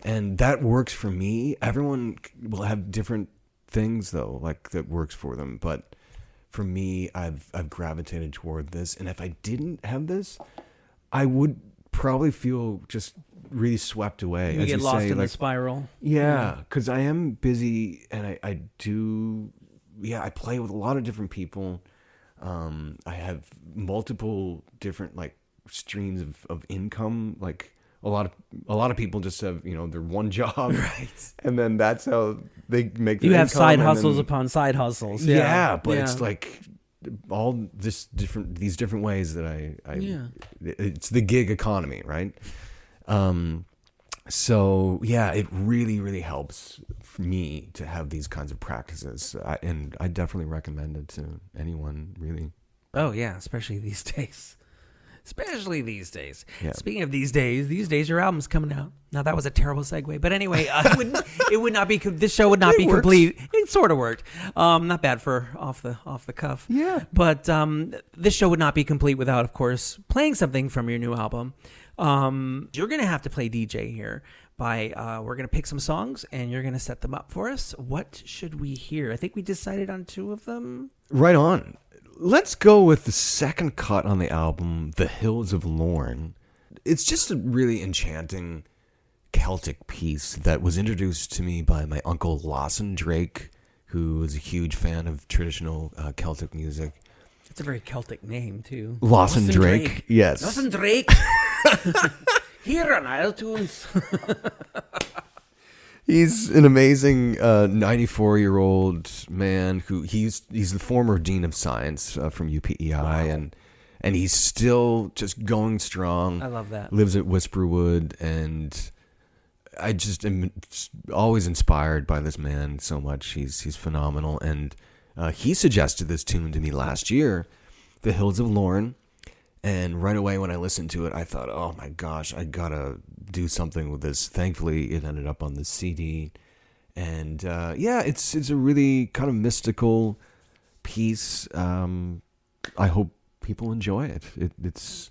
and that works for me. Everyone will have different things though, like, that works for them, but for me, I've gravitated toward this, and if I didn't have this, I would probably feel just really swept away. You get lost in the spiral. Yeah, because I am busy, and I play with a lot of different people. I have multiple different, like, streams of income. Like, a lot of people just have, their one job, right? And then that's how they make their you have income, side hustles upon side hustles. Yeah, but it's like all these different ways that it's the gig economy, right? So yeah, it really, really helps for me to have these kinds of practices, and I definitely recommend it to anyone, really. Oh yeah, especially these days. Yeah. Speaking of these days, your album's coming out. Now that was a terrible segue, but anyway, it would not be. This show would not be complete. It sort of worked. Not bad for off the cuff. Yeah. But this show would not be complete without, of course, playing something from your new album. You're gonna have to play DJ here. We're gonna pick some songs and you're gonna set them up for us. What should we hear? I think we decided on 2 of them. Right on. Let's go with the second cut on the album, The Hills of Lorne. It's just a really enchanting Celtic piece that was introduced to me by my uncle Lawson Drake, who is a huge fan of traditional Celtic music. It's a very Celtic name, too. Lawson Drake. Yes. Lawson Drake. Here on isletunes. He's an amazing 94-year-old man who he's the former dean of science from UPEI, wow. and he's still just going strong. I love that. Lives at Whisperwood, and I just am always inspired by this man so much. He's phenomenal, and he suggested this tune to me last year, The Hills of Lorne. And right away when I listened to it, I thought, oh my gosh, I gotta do something with this. Thankfully, it ended up on the CD. And it's a really kind of mystical piece. I hope people enjoy it. It's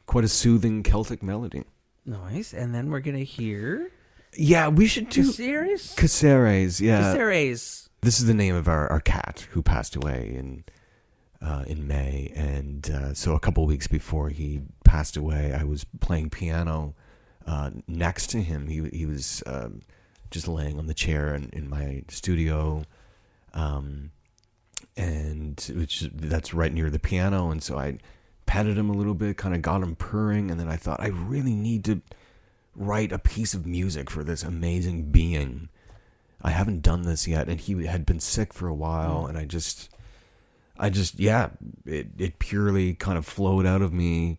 quite a soothing Celtic melody. Nice. And then we're going to hear... Yeah, we should do Caceres. Yeah, Caceres. This is the name of our cat who passed away in May, and so a couple of weeks before he passed away, I was playing piano next to him. He was just laying on the chair in my studio, and that's right near the piano, and so I petted him a little bit, kind of got him purring, and then I thought I really need to write a piece of music for this amazing being. I haven't done this yet, and he had been sick for a while, and I just it purely kind of flowed out of me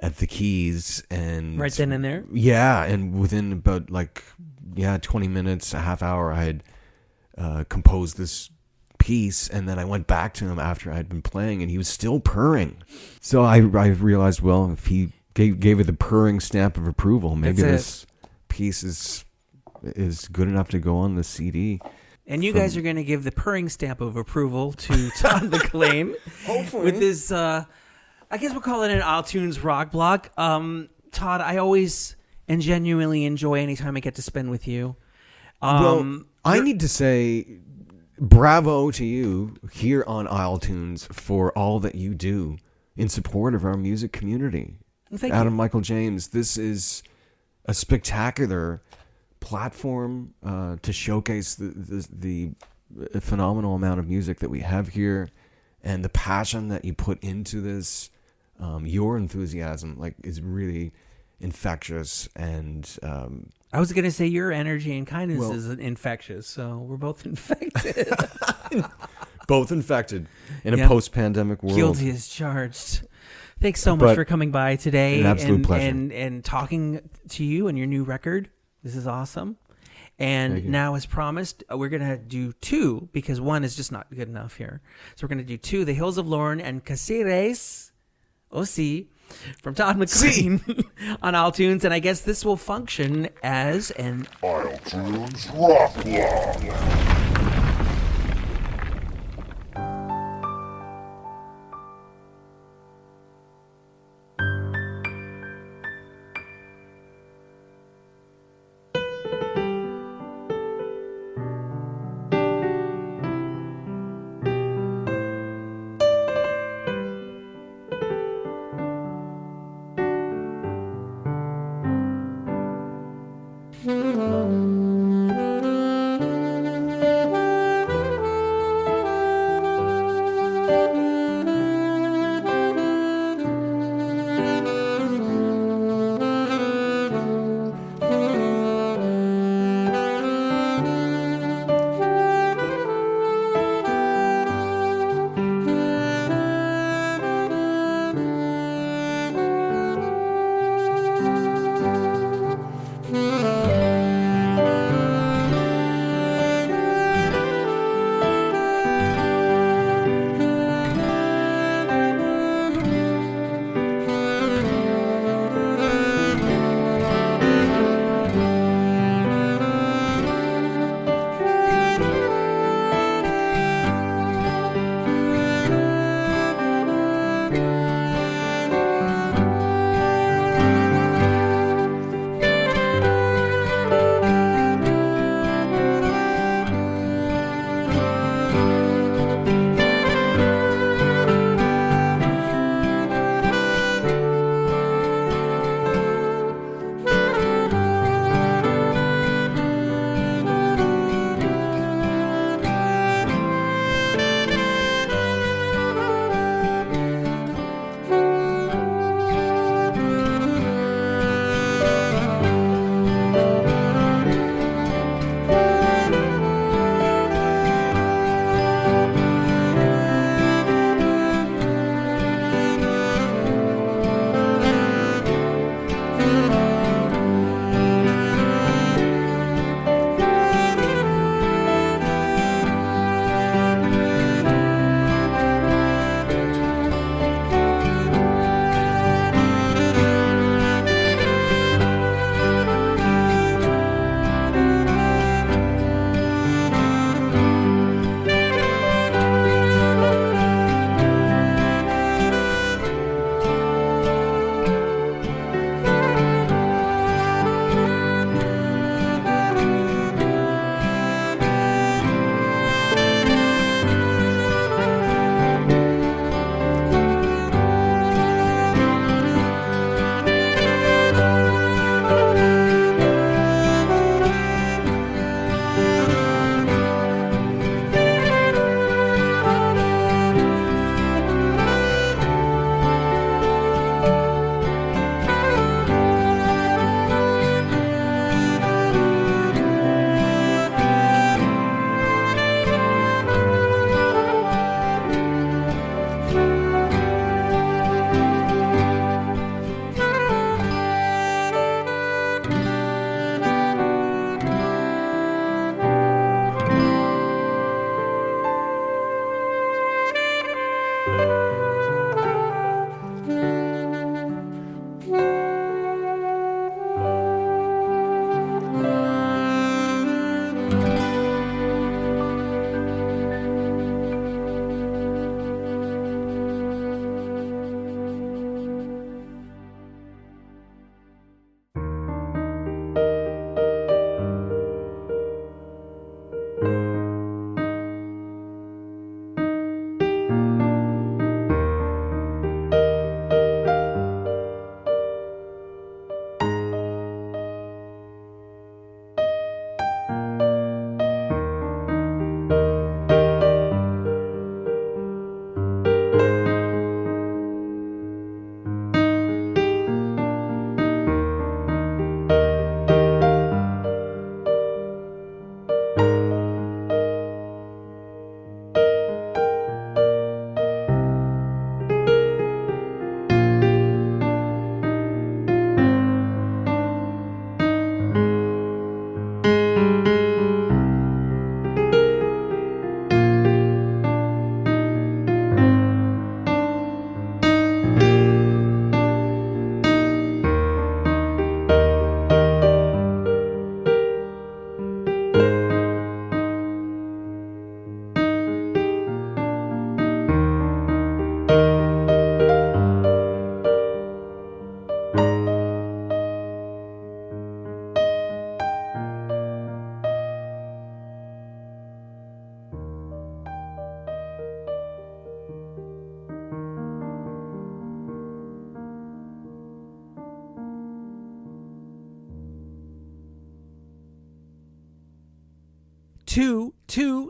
at the keys, and right then and there. Yeah, and within about 20 minutes, a half hour, I had composed this piece, and then I went back to him after I had been playing, and he was still purring. So I realized, well, if he gave it the purring stamp of approval, maybe this piece is good enough to go on the CD. And you guys are going to give the purring stamp of approval to Todd MacLean. Hopefully. With this, I guess we'll call it an iTunes rock block. Todd, I always and genuinely enjoy any time I get to spend with you. Well, I need to say bravo to you here on iTunes for all that you do in support of our music community. Thank Adam you. Michael James, this is a spectacular platform to showcase the phenomenal amount of music that we have here, and the passion that you put into this. Your enthusiasm is really infectious, and I was going to say your energy and kindness is infectious, so we're both infected. Both infected in a post-pandemic world. Guilty as charged. Thanks so much for coming by today an absolute pleasure. and talking to you and your new record. This is awesome. And now, as promised, we're going to do two, because one is just not good enough here. So we're going to do two, The Hills of Lorne and Caceres, aussi, from Todd MacLean on iTunes. And I guess this will function as an iTunes rock block.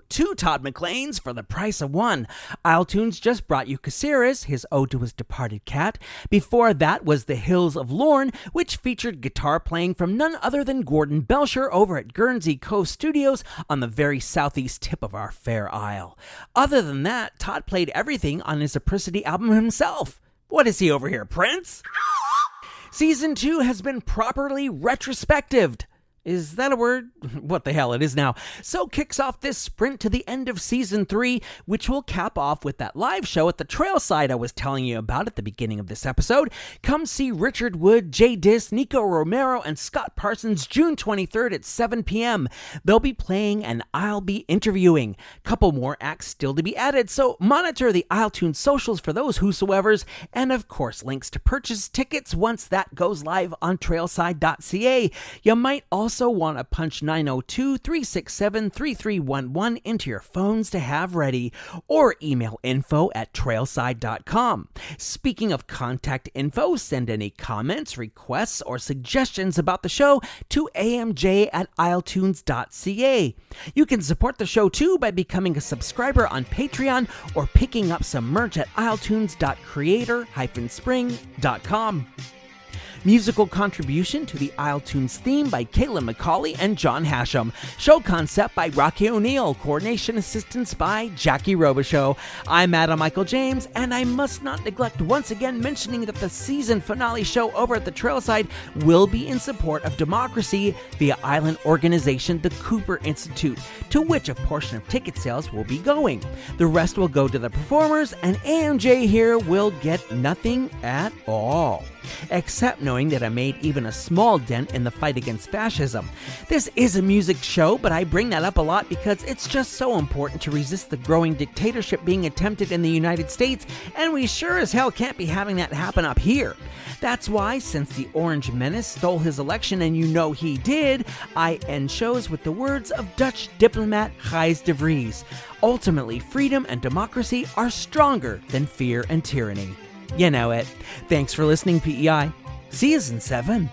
Two Todd MacLeans for the price of one. isletunes just brought you Caceres, his ode to his departed cat. Before that was The Hills of Lorne, which featured guitar playing from none other than Gordon Belcher over at Guernsey Cove Studios on the very southeast tip of our fair isle. Other than that, Todd played everything on his Apricity album himself. What is he over here, Prince? Season 2 has been properly retrospectived. Is that a word? What the hell, it is now. So kicks off this sprint to the end of Season 3, which will cap off with that live show at the Trailside I was telling you about at the beginning of this episode. Come see Richard Wood, Jay Dis, Nico Romero, and Scott Parsons June 23rd at 7 p.m. They'll be playing and I'll be interviewing. Couple more acts still to be added, so monitor the isletunes socials for those whosoevers, and of course links to purchase tickets once that goes live on trailside.ca. You might also want to punch 902-367-3311 into your phones to have ready, or email info@trailside.com. Speaking of contact info, send any comments, requests, or suggestions about the show to amj@isletunes.ca. You can support the show too by becoming a subscriber on Patreon or picking up some merch at isletunes.creator-spring.com. Musical contribution to the isletunes theme by Caitlin McCauley and John Hashem. Show concept by Rocky O'Neill. Coordination assistance by Jackie Robichaux. I'm Adam Michael James, and I must not neglect once again mentioning that the season finale show over at the Trailside will be in support of democracy via island organization the Cooper Institute, to which a portion of ticket sales will be going. The rest will go to the performers, and AMJ here will get nothing at all, except knowing that I made even a small dent in the fight against fascism. This is a music show, but I bring that up a lot because it's just so important to resist the growing dictatorship being attempted in the United States, and we sure as hell can't be having that happen up here. That's why, since the Orange Menace stole his election, and you know he did, I end shows with the words of Dutch diplomat Gijs de Vries. Ultimately, freedom and democracy are stronger than fear and tyranny. You know it. Thanks for listening, PEI. See you in 7.